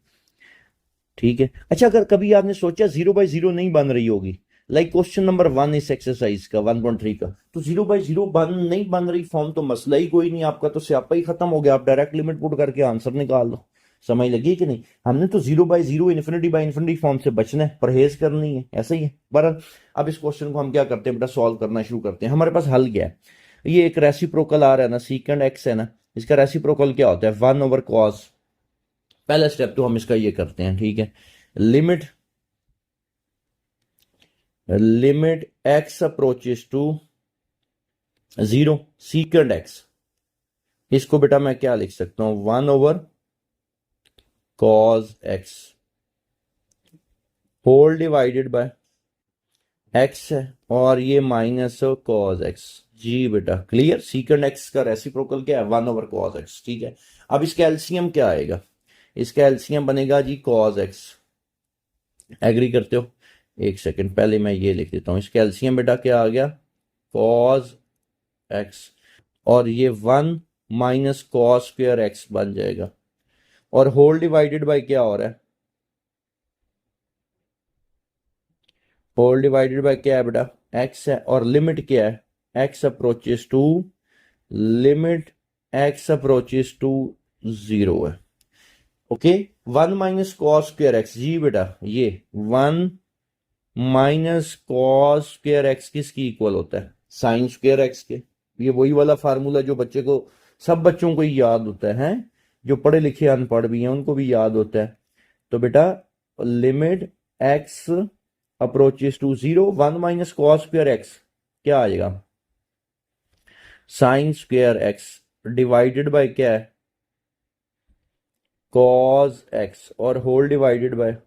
ठीक है, अच्छा अगर कभी आपने सोचा 0/0 नहीं बन रही होगी, लाइक क्वेश्चन नंबर 1 इस एक्सरसाइज का 1.3 का, तो 0/0 नहीं बन रही फॉर्म, तो मसला ही कोई नहीं, आपका तो स्यापा ही खत्म हो गया, आप डायरेक्ट लिमिट पुट करके आंसर निकाल लो। समझ लगी कि नहीं? हमने तो 0/0 इन्फिनिटी फॉर्म से बचना है, परहेज करनी है, ऐसा ही है। बहरहाल अब इस क्वेश्चन को हम क्या करते हैं बेटा, सॉल्व करना शुरू करते हैं। हमारे पास हल क्या है, ये एक रेसिप्रोकल आ रहा है ना, सीकेंड एक्स है ना, इसका रेसिप्रोकल क्या होता है, 1 ओवर कॉस। पहला स्टेप तो हम इसका ये करते हैं, ठीक है, limit x approaches to 0 secant x, इसको बेटा मैं क्या लिख सकता हूं, 1 over cos x whole divided by x है, और ये माइनस कॉस एक्स। जी बेटा क्लियर, सीकेंड एक्स का रेसिप्रोकल क्या है, 1 ओवर कॉस एक्स। ठीक है, अब इसका एलसीएम क्या आएगा, इसका एलसीएम बनेगा जी कॉस एक्स। एग्री करते हो? एक सेकंड, पहले मैं ये लिख देता हूं, इसका एलसीएम बेटा क्या आ गया, कॉस एक्स, और ये 1 माइनस कॉस स्क्वायर एक्स बन जाएगा, और होल डिवाइडेड बाय क्या हो रहा है, होल डिवाइडेड बाय क्या है बेटा, एक्स है, और लिमिट क्या है, x approaches to, limit x approaches to 0 है। Okay, 1 minus cos square x, जी बेटा ये 1 माइनस कॉस स्क्वायर एक्स किसकी इक्वल होता है, साइन स्क्वायर एक्स के। ये वही वाला फार्मूला जो बच्चे को, सब बच्चों को ही याद होता है, जो पढ़े लिखे अनपढ़ भी हैं उनको भी याद होता है। तो बेटा limit x approaches to 0, 1 minus cos square x क्या आएगा, sine square x divided by क्या है, कॉस एक्स, और होल डिवाइडेड बाय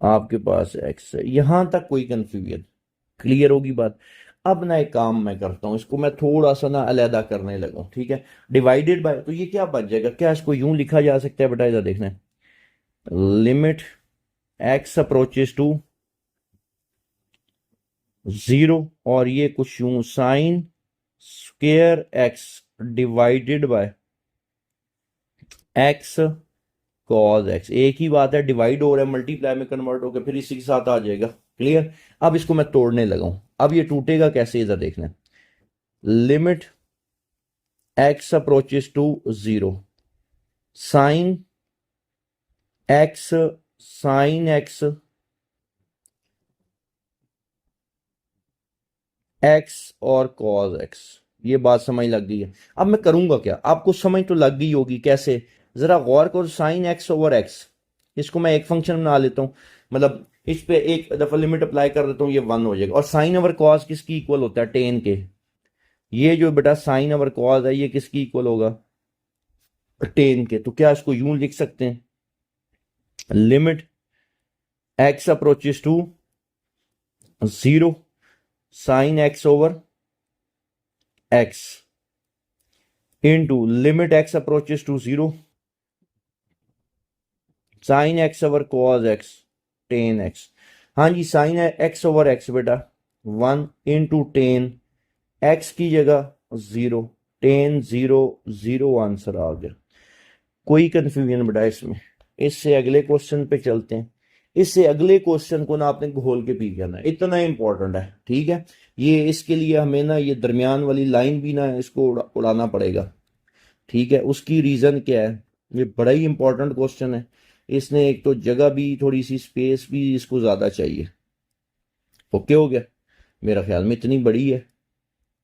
आपके पास एक्स है। यहां तक कोई कंफ्यूजन, क्लियर होगी बात? अब ना एक काम मैं करता हूं, इसको मैं थोड़ा सा ना अलहदा करने लगा, ठीक है, डिवाइडेड बाय, तो ये क्या बन जाएगा, क्या इसको यूं लिखा जा सकता है बेटा, इधर देखना, लिमिट एक्स अप्रोचेस टू 0, और ये कुछ यूं sign square x divided by x cos x. एक ही बात है, डिवाइड हो रहा है, मल्टीप्लाई में कन्वर्ट होकर फिर इसी के साथ आ जाएगा। क्लियर? अब इसको मैं तोड़ने लगा हूं, अब ये टूटेगा कैसे, इधर देखना, limit x approaches to 0 sine x sine x x और कॉस एक्स। ये बात समझ लग गई है। अब मैं करूंगा क्या, आपको समझ तो लग गई होगी कैसे। जरा गौर करो, साइन एक्स ओवर एक्स, इसको मैं एक फंक्शन बना लेता हूँ, मतलब इस पे एक दफा लिमिट अप्लाई कर देता हूँ, ये वन हो जाएगा। और साइन ओवर कॉस किसकी इक्वल होता है, टेन के। ये जो बेटा साइन ओवर कॉस है ये किसकी इक्वल होगा, टेन के। तो क्या इसको यूं लिख सकते हैं, limit x approaches to zero sine x over x into limit x approaches to 0 sine x over cos x tan x. हाँ जी, साइन एक्स ओवर एक्स बेटा 1 इंटू टेन, एक्स की जगह 0, टेन 0 0 आंसर आ गया। कोई कंफ्यूजन बेटा इसमें। इससे अगले क्वेश्चन पे चलते हैं। इससे अगले क्वेश्चन को ना आपने घोल के पी जाना है, इतना इंपॉर्टेंट है, ठीक है। ये इसके लिए हमें ना ये दरमियान वाली लाइन भी ना इसको उड़ाना पड़ेगा, ठीक है। उसकी रीजन क्या है, ये बड़ा ही इंपॉर्टेंट क्वेश्चन है। इसने एक तो जगह भी, थोड़ी सी स्पेस भी इसको ज्यादा चाहिए। ओके हो गया, मेरा ख्याल में इतनी बड़ी है,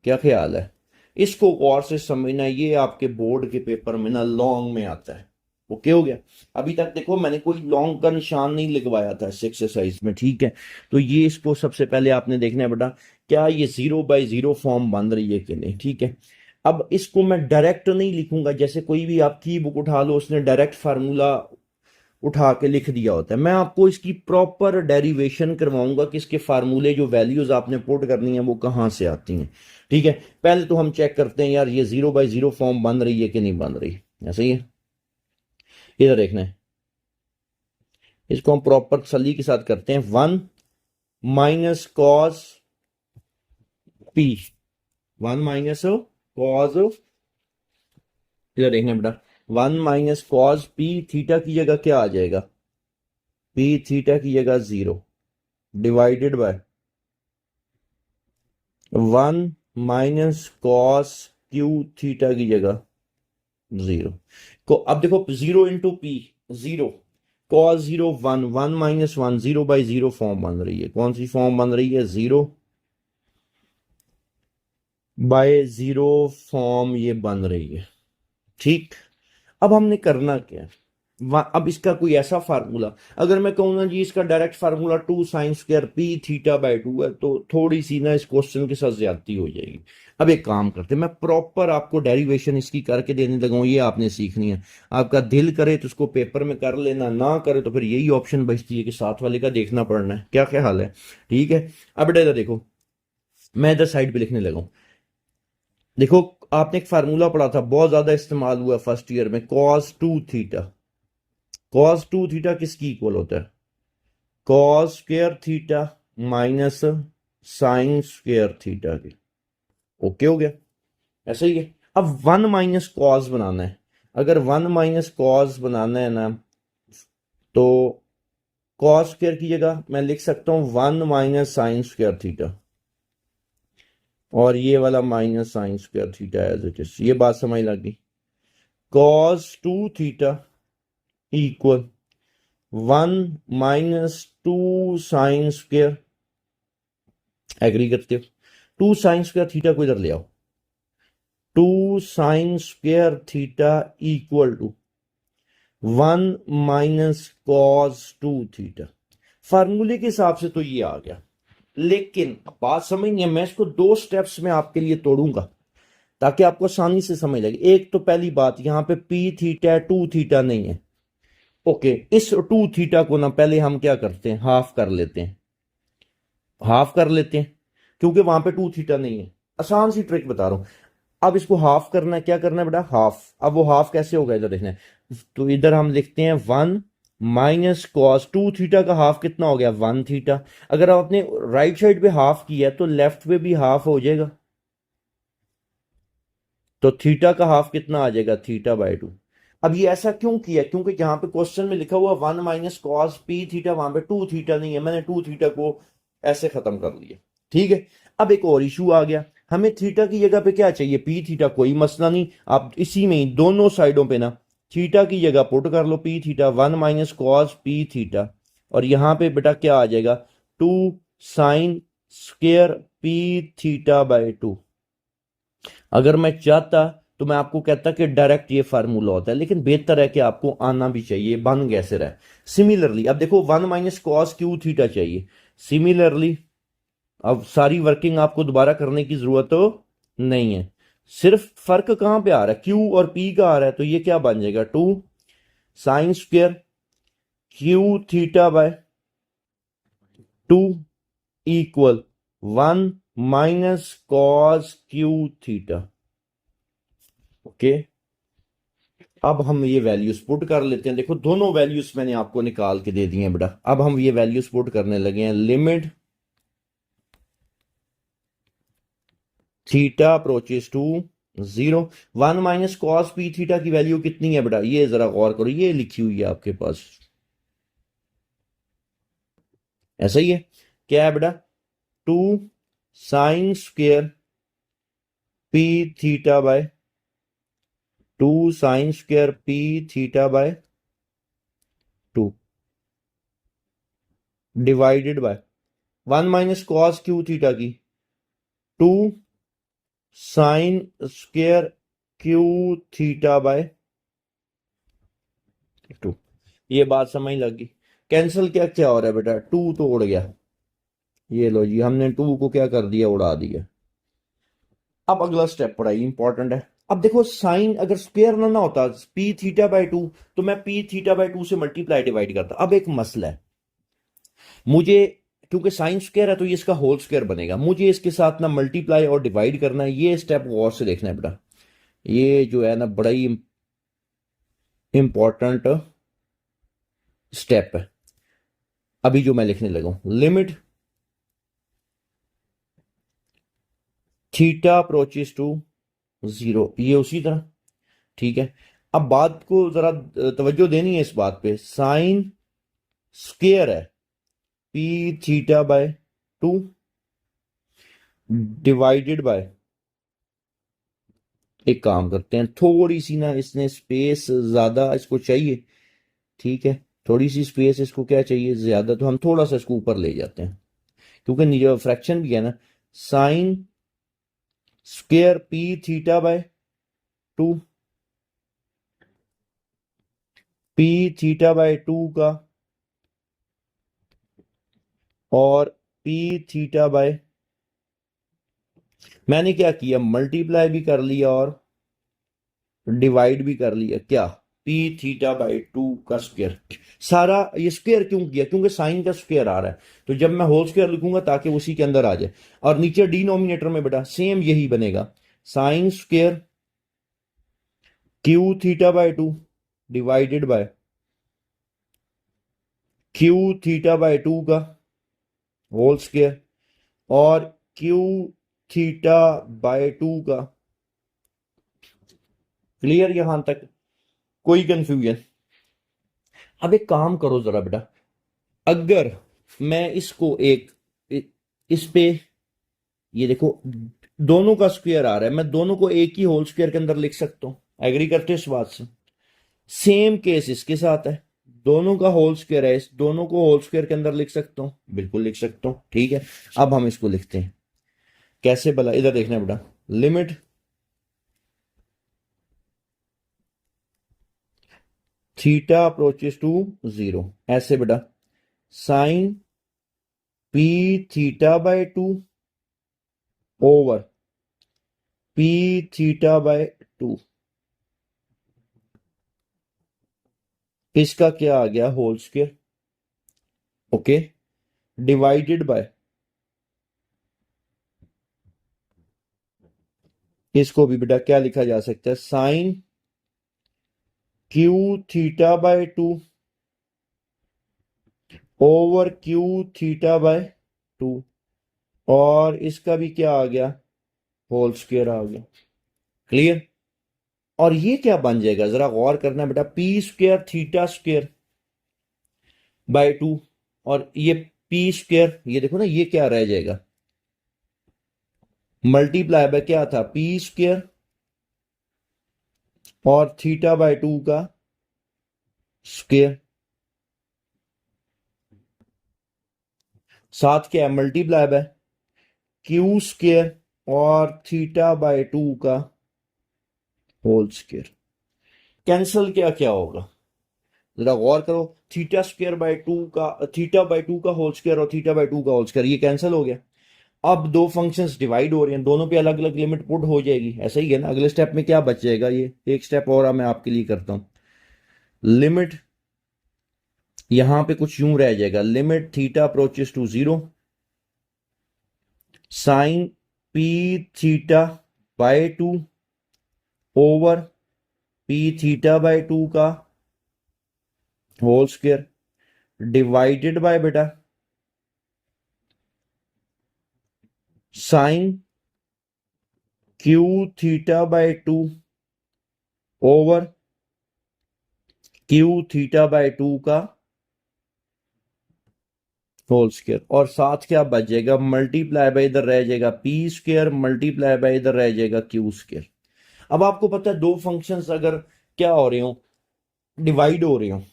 क्या ख्याल है। इसको गौर से समझना, ये आपके बोर्ड के पेपर में ना लॉन्ग में आता है। ओके हो गया। अभी तक देखो मैंने कोई लॉन्ग का निशान नहीं लगवाया था इस एक्सरसाइज में, ठीक है। तो ये इसको सबसे पहले आपने देखना है बेटा, क्या ये 0/0 फॉर्म बन रही है कि नहीं, ठीक है। अब इसको मैं डायरेक्ट नहीं लिखूंगा, जैसे कोई भी आप की बुक उठा लो उसने डायरेक्ट फार्मूला उठा के लिख दिया होता है। मैं आपको इसकी प्रॉपर डेरिवेशन करवाऊंगा कि इसके फार्मूले जो वैल्यूज आपने पुट करनी है वो कहाँ से आती हैं, ठीक है। पहले तो हम चेक करते हैं यार ये 0/0 फॉर्म बन रही है कि नहीं बन रही। ऐसा ही है, इधर देखना है। इसको हम प्रॉपर तसल्ली के साथ करते हैं। 1 minus cos P, 1 minus cos, इधर देखना बेटा, 1 माइनस कॉस पी थीटा की जगह क्या आ जाएगा, पी थीटा की जगह 0 divided by 1 minus cos Q theta की जगह 0 को। अब देखो 0 into P 0, cos 0 1, 1 minus 1 0/0 form बन रही है। कौन सी फॉर्म बन रही है, 0/0 फॉर्म ये बन रही है, ठीक। अब हमने करना क्या है, अब इसका कोई ऐसा फार्मूला, अगर मैं कहूँ ना जी इसका direct formula 2 sine square pi थीटा/2 है, तो थोड़ी सी ना इस क्वेश्चन के साथ ज्यादती हो जाएगी। अब एक काम करते हैं, मैं प्रॉपर आपको डेरिवेशन इसकी करके देने लगा हूँ, ये आपने सीखनी है। आपका दिल करे तो उसको पेपर में कर लेना, ना करे तो फिर यही ऑप्शन बचती है कि साथ वाले का देखना पड़ना है। क्या क्या हाल है, ठीक है। अब बेटा इधर देखो, मैं इधर साइड पे लिखने लगा हूँ। देखो आपने एक फार्मूला पढ़ा था, बहुत ज्यादा इस्तेमाल हुआ फर्स्ट ईयर में, कॉस 2 थीटा। कॉस 2 थीटा किसकी इक्वल होता है, cos square theta minus sine square theta के। ओके हो गया, ऐसा ही है। अब 1 माइनस कॉस बनाना है। अगर 1 माइनस कॉस बनाना है ना, तो कॉस स्क्वायर की जगह मैं लिख सकता हूं 1 माइनस साइन स्क्वायर थीटा, और ये वाला minus sine square theta as it is. ये बात समझ लग गई। Cos 2 theta equal 1 minus 2 sine square, agree करते हो। 2 साइन स्क्वायर थीटा को इधर ले आओ, 2 sine square theta equal to 1 minus cos 2 theta. फार्मूले के हिसाब से तो ये आ गया, लेकिन बात समझिए, मैं इसको 2 स्टेप्स में आपके लिए तोड़ूंगा ताकि आपको आसानी से समझ लगे। एक तो पहली बात, यहां पे पी थीटा 2 थीटा नहीं है। ओके, इस 2 थीटा को ना पहले हम क्या करते हैं, हाफ कर लेते हैं, हाफ कर लेते हैं, क्योंकि वहां पे 2 थीटा नहीं है। आसान सी ट्रिक बता रहा हूं। अब इसको हाफ करना है, क्या करना है बेटा, हाफ। अब वो हाफ कैसे होगा, इधर देखना है। तो इधर हम लिखते हैं 1 माइनस कॉस 2 थीटा का हाफ कितना हो गया, 1 थीटा। अगर आप अपने राइट साइड पे हाफ किया तो लेफ्ट पे भी हाफ हो जाएगा, तो थीटा का हाफ कितना आ जाएगा, थीटा/2। अब ये ऐसा क्यों किया, क्योंकि यहाँ पे क्वेश्चन में लिखा हुआ 1 माइनस कॉस पी थीटा, वहां पे 2 थीटा नहीं है, मैंने 2 थीटा को ऐसे खत्म कर लिया, ठीक है। अब एक और इशू आ गया, हमें थीटा की जगह पे क्या चाहिए, पी थीटा। कोई मसला नहीं, आप इसी में ही दोनों साइडों पे ना थीटा की जगह पुट कर लो pi theta, 1 minus cos P theta, और यहां पे बेटा क्या आ जाएगा, 2 sine square pi theta by 2। अगर मैं चाहता तो मैं आपको कहता कि डायरेक्ट ये फार्मूला होता है, लेकिन बेहतर है कि आपको आना भी चाहिए, बन कैसे रहा है। सिमिलरली अब देखो 1 माइनस कॉस क्यू थीटा चाहिए। सिमिलरली अब सारी वर्किंग आपको दोबारा करने की जरूरत तो नहीं है, सिर्फ फर्क कहां पे आ रहा है, क्यू और पी का आ रहा है, तो ये क्या बन जाएगा, 2 sine square Q theta by 2 equal 1 minus cos Q theta. Okay, अब हम ये वैल्यूज पुट कर लेते हैं। देखो दोनों वैल्यूज मैंने आपको निकाल के दे दिए हैं बेटा, अब हम ये वैल्यूज पुट करने लगे हैं। Limit theta approaches to 0, 1 minus cos P theta की वैल्यू कितनी है बेटा, ये जरा गौर करो, ये लिखी हुई है आपके पास, ऐसा ही है, क्या है बेटा, 2 sine square P theta by 2 sine square P theta by 2 divided by 1 minus cos Q theta की 2 sine square Q theta by 2। ये बात समझ लगी, कैंसिल क्या क्या हो रहा है बेटा, 2 तो उड़ गया, ये लो जी हमने 2 को क्या कर दिया, उड़ा दिया। अब अगला स्टेप पढ़ाई इंपॉर्टेंट है। अब देखो साइन अगर स्क्वायर ना होता पी थीटा बाय 2, तो मैं पी थीटा बाय 2 से मल्टीप्लाई डिवाइड करता। अब एक मसला है, मुझे क्योंकि साइन स्क्वायर है तो ये इसका होल स्क्वायर बनेगा, मुझे इसके साथ ना मल्टीप्लाई और डिवाइड करना है। ये स्टेप गौर से देखना है बेटा, ये जो है ना बड़ा ही इंपॉर्टेंट स्टेप है। अभी जो मैं लिखने लगा हूं, लिमिट थीटा अप्रोचेस टू 0, ये उसी तरह, ठीक है। अब बात को जरा तवज्जो देनी है इस बात पे, साइन स्क्वायर है P theta by 2 divided by, एक काम करते हैं, थोड़ी सी ना इसने स्पेस ज्यादा इसको चाहिए, ठीक है, थोड़ी सी स्पेस इसको क्या चाहिए ज्यादा, तो हम थोड़ा सा इसको ऊपर ले जाते हैं, क्योंकि नीचे फ्रैक्शन भी है ना। Sign square pi theta by 2 P theta by 2 का और पी थीटा बाय, मैंने क्या किया, मल्टीप्लाई भी कर लिया और डिवाइड भी कर लिया, क्या, पी थीटा बाई 2 का स्क्वायर। सारा ये स्क्वायर क्यों किया, क्योंकि साइन का स्क्वायर आ रहा है, तो जब मैं होल स्क्वायर लिखूंगा ताकि उसी के अंदर आ जाए, और नीचे डिनोमिनेटर में बेटा सेम यही बनेगा, sine square Q theta by 2 divided by Q theta by 2 का होल स्क्वायर और क्यू थीटा बाय 2 का। क्लियर यहां तक, कोई कंफ्यूजन? अब एक काम करो जरा बेटा, अगर मैं इसको एक इस पे, ये देखो दोनों का स्क्वायर आ रहा है, मैं दोनों को एक ही होल स्क्वायर के अंदर लिख सकता हूं, एग्री करते हो इस बात से? सेम केस इसके साथ है, दोनों का होल स्क्वायर है, इस दोनों को होल स्क्वायर के अंदर लिख सकता हूं, बिल्कुल लिख सकता हूं, ठीक है। अब हम इसको लिखते हैं कैसे भला, इधर देखना है बेटा, लिमिट थीटा अप्रोचेस टू 0, ऐसे बेटा, sine p theta by 2 over p theta by 2, इसका क्या आ गया, whole square, okay, divided by, इसको भी बेटा क्या लिखा जा सकता है, sine q theta by 2 over q theta by 2, और इसका भी क्या आ गया, होल स्क्वायर आ गया। क्लियर? और ये क्या बन जाएगा, जरा गौर करना बेटा, P square theta square by 2, और ये पी स्क्वायर, ये देखो ना ये क्या रह जाएगा, मल्टीप्लाई बाय क्या था, पी स्क्वायर और थीटा बाय 2 का स्क्वायर, साथ क्या है, मल्टीप्लाई बाय क्यू स्क्वायर और थीटा बाय 2 का होल स्क्वायर। कैंसल क्या क्या होगा, जरा गौर करो। थीटा स्क्वायर बाय 2 का, थीटा बाय 2 का होल स्क्वायर और थीटा बाय 2 का होल स्क्वायर, ये कैंसिल हो गया। अब दो फंक्शंस डिवाइड हो रहे हैं, दोनों पे अलग अलग लिमिट पुट हो जाएगी, ऐसा ही है ना। अगले स्टेप में क्या बच जाएगा, ये एक स्टेप और मैं आपके लिए करता हूं। लिमिट यहां पे कुछ यूं रह जाएगा, limit theta approaches to 0 sine p theta by 2 over p theta by 2 का होल स्क्वायर डिवाइडेड बाय बेटा sine q theta by 2 over q theta by 2 का होल स्क्वायर। और साथ क्या बच जाएगा, मल्टीप्लाई बाय इधर रह जाएगा पी स्क्वायर, मल्टीप्लाई बाय इधर रह जाएगा क्यू स्क्वायर। अब आपको पता है दो फंक्शंस अगर क्या हो रहे हो, डिवाइड हो रहे हो,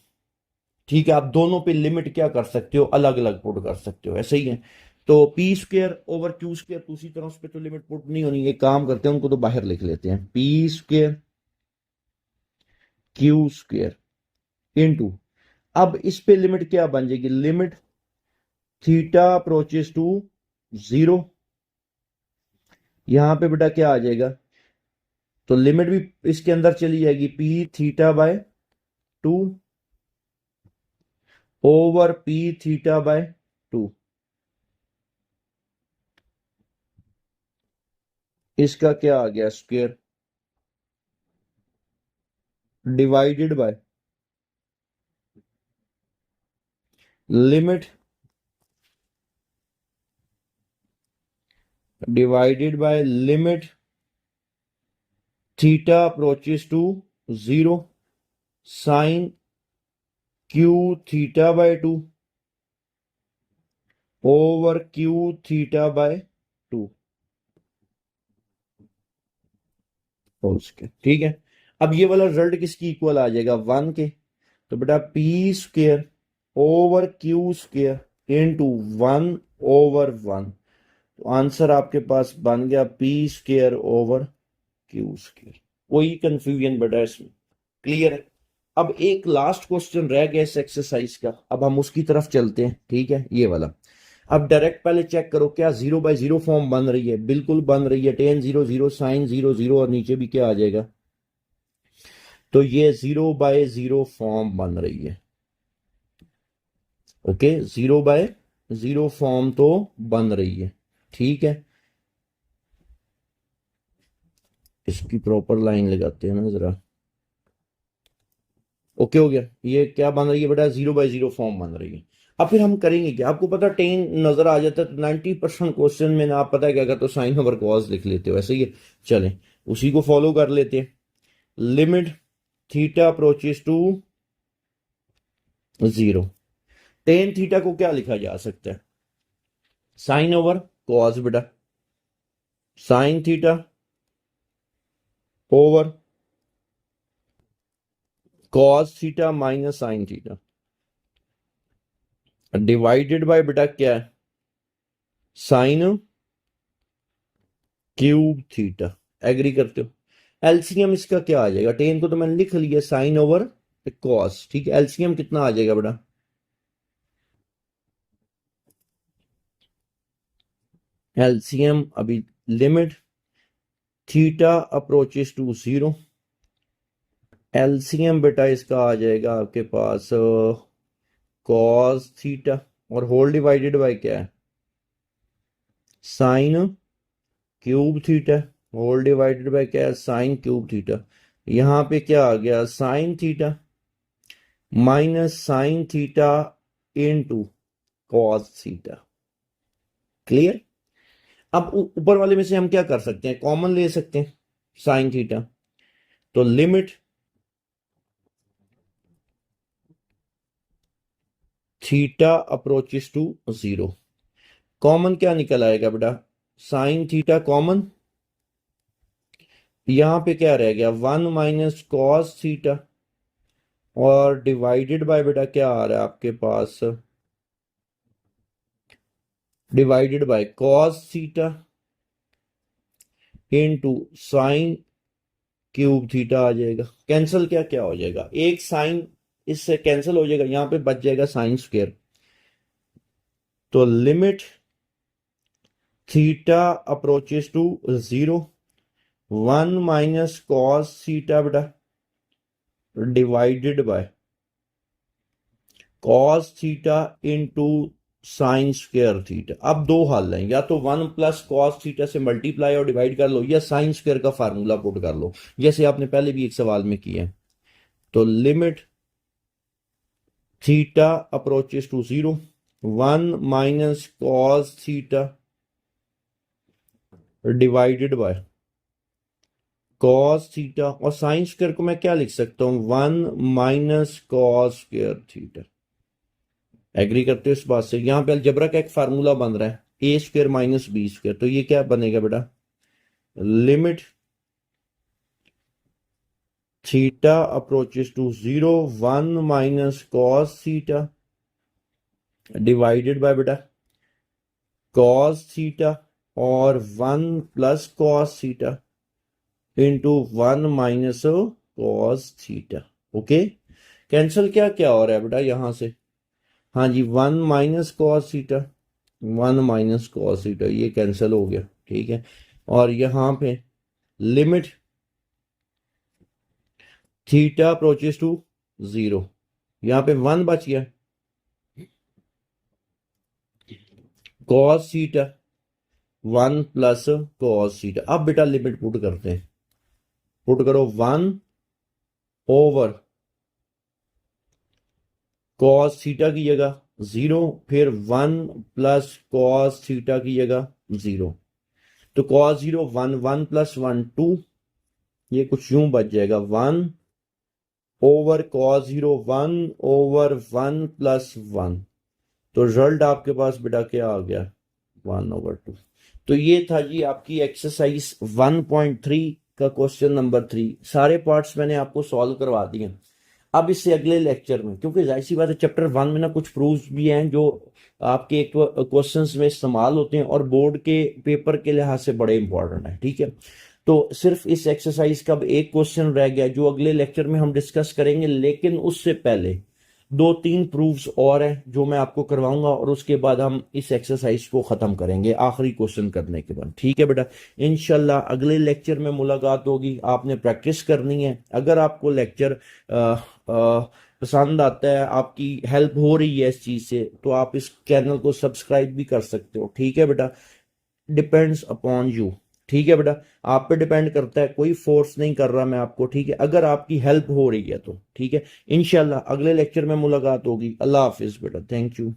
ठीक है, आप दोनों पे लिमिट क्या कर सकते हो, अलग अलग पुट कर सकते हो, ऐसे ही है। तो P square over Q square दूसरी तरह उस पर तो लिमिट पुट नहीं होनी, एक काम करते हैं उनको तो बाहर लिख लेते हैं, P square Q square into, अब इस पे लिमिट क्या बन जाएगी, लिमिट थीटा अप्रोचेस टू 0, यहां पे बेटा क्या आ जाएगा, तो लिमिट भी इसके अंदर चली जाएगी p theta by 2 over p theta by 2, इसका क्या आ गया square divided by limit divided by limit theta approaches to 0 sine q theta by 2 over q theta by 2 whole square, ठीक है। अब ये वाला रिजल्ट किसकी इक्वल आ जाएगा, 1 के। तो बेटा P square over Q square into 1 over 1, तो आंसर आपके पास बन गया P square over Q square. कोई कंफ्यूजन बेटा इसमें, क्लियर है। अब एक लास्ट क्वेश्चन रह गया इस एक्सरसाइज का, अब हम उसकी तरफ चलते हैं, ठीक है, ये वाला। अब डायरेक्ट पहले चेक करो क्या 0/0 फॉर्म बन रही है, बिल्कुल बन रही है, टेन 0 0 साइन 0 0 और नीचे भी क्या आ जाएगा, तो ये 0/0 फॉर्म बन रही है। ओके, 0/0 फॉर्म तो बन रही है, ठीक है। इसकी प्रॉपर लाइन लगाते हैं ना जरा। ओके हो गया, ये क्या बन रही है बेटा, 0/0 फॉर्म बन रही है। अब फिर हम करेंगे क्या, आपको पता टेन नजर आ जाता है तो 90% क्वेश्चन में ना आप पता है क्या करते हो, साइन ओवर कॉस लिख लेते हो, ऐसे ही है। चलें उसी को फॉलो कर लेते हैं। Limit theta approaches to 0, tan theta को क्या लिखा जा सकता है, साइन ओवर कॉस बेटा, sine theta over cos theta minus sine theta divided by बेटा क्या है, साइन क्यूब थीटा। एग्री करते हो, एलसीएम इसका क्या आ जाएगा, टेन को तो मैंने लिख लिया साइन ओवर कॉस, ठीक है, एलसीएम कितना आ जाएगा बेटा, एलसीएम अभी limit theta approaches to 0, LCM बेटा इसका आ जाएगा आपके पास कॉस थीटा और होल डिवाइडेड बाय क्या है, sine cube theta, whole divided by क्या है, साइन क्यूब थीटा। यहां पे क्या आ गया, sine theta minus sine theta into cos theta. Clear. अब ऊपर वाले में से हम क्या कर सकते हैं, कॉमन ले सकते हैं साइन थीटा, तो limit theta approaches to 0, common क्या निकल आएगा बेटा, साइन थीटा कॉमन, यहां पे क्या रह गया 1 माइनस कॉस थीटा और डिवाइडेड बाय बेटा क्या आ रहा है आपके पास, divided by cos theta into sine cube theta आ जाएगा। कैंसिल क्या क्या हो जाएगा, एक साइन इससे कैंसिल हो जाएगा, यहां पे बच जाएगा साइन स्क्वायर। तो limit theta approaches to 0, 1 minus cos theta बेटा divided by cos theta into sine square theta. अब दो हल हैं, या तो 1 प्लस कॉस थीटा से मल्टीप्लाई और डिवाइड कर लो, या साइन स्क्वायर का फार्मूला पुट कर लो, जैसे आपने पहले भी एक सवाल में किया है। तो limit theta approaches to 0, 1 minus cos theta divided by cos theta, और साइन स्क्वायर को मैं क्या लिख सकता हूं, 1 minus cos square theta. Agree करते हो इस बात से? यहां पे अलजबरा का एक फार्मूला बन रहा है, a square minus b square. तो ये क्या बनेगा बेटा, limit theta approaches to 0, 1 minus cos theta divided by बेटा कॉस थीटा और 1 plus cos theta into 1 minus cos theta. Okay, cancel क्या क्या हो रहा है बेटा यहां से, हाँ जी 1 minus cos theta, 1 minus cos theta, ये कैंसिल हो गया, ठीक है। और यहां पे लिमिट थीटा अप्रोचेस टू 0, यहां पे 1 बच गया, cos theta 1 plus cos theta. अब बेटा लिमिट पुट करते हैं, पुट करो 1 ओवर कॉस थीटा की जगह 0, फिर 1 प्लस कॉस थीटा की जगह 0। तो कॉस 0 1, 1 प्लस 1 2, ये कुछ यूं बच जाएगा 1 ओवर कॉस 0, 1 ओवर 1 प्लस 1। तो रिजल्ट आपके पास बेटा क्या आ गया, 1/2। तो ये था जी आपकी एक्सरसाइज 1.3 का क्वेश्चन नंबर 3। सारे पार्ट्स मैंने आपको सॉल्व करवा दिए। अब इससे अगले लेक्चर में, क्योंकि जाहिर सी बात है चैप्टर 1 में ना कुछ प्रूफ्स भी हैं जो आपके क्वेश्चंस में इस्तेमाल होते हैं और बोर्ड के पेपर के लिहाज से बड़े इंपॉर्टेंट है, ठीक है। तो सिर्फ इस एक्सरसाइज का अब एक क्वेश्चन रह गया जो अगले लेक्चर में हम डिस्कस करेंगे, लेकिन उससे पहले 2-3 प्रूफ्स और हैं जो मैं आपको करवाऊंगा, और उसके बाद हम इस एक्सरसाइज को खत्म करेंगे आखिरी क्वेश्चन करने के बाद, ठीक है बेटा। इंशाल्लाह अगले लेक्चर में मुलाकात होगी। आपने प्रैक्टिस करनी है। अगर आपको लेक्चर पसंद आता है, आपकी हेल्प हो रही है इस चीज से, तो आप इस चैनल को सब्सक्राइब भी कर सकते हो, ठीक है बेटा। डिपेंड्स अपॉन यू, ठीक है बेटा, आप पे डिपेंड करता है, कोई फोर्स नहीं कर रहा मैं आपको, ठीक है। अगर आपकी हेल्प हो रही है तो ठीक है। इंशाल्लाह अगले लेक्चर में मुलाकात होगी। अल्लाह हाफिज बेटा, थैंक यू।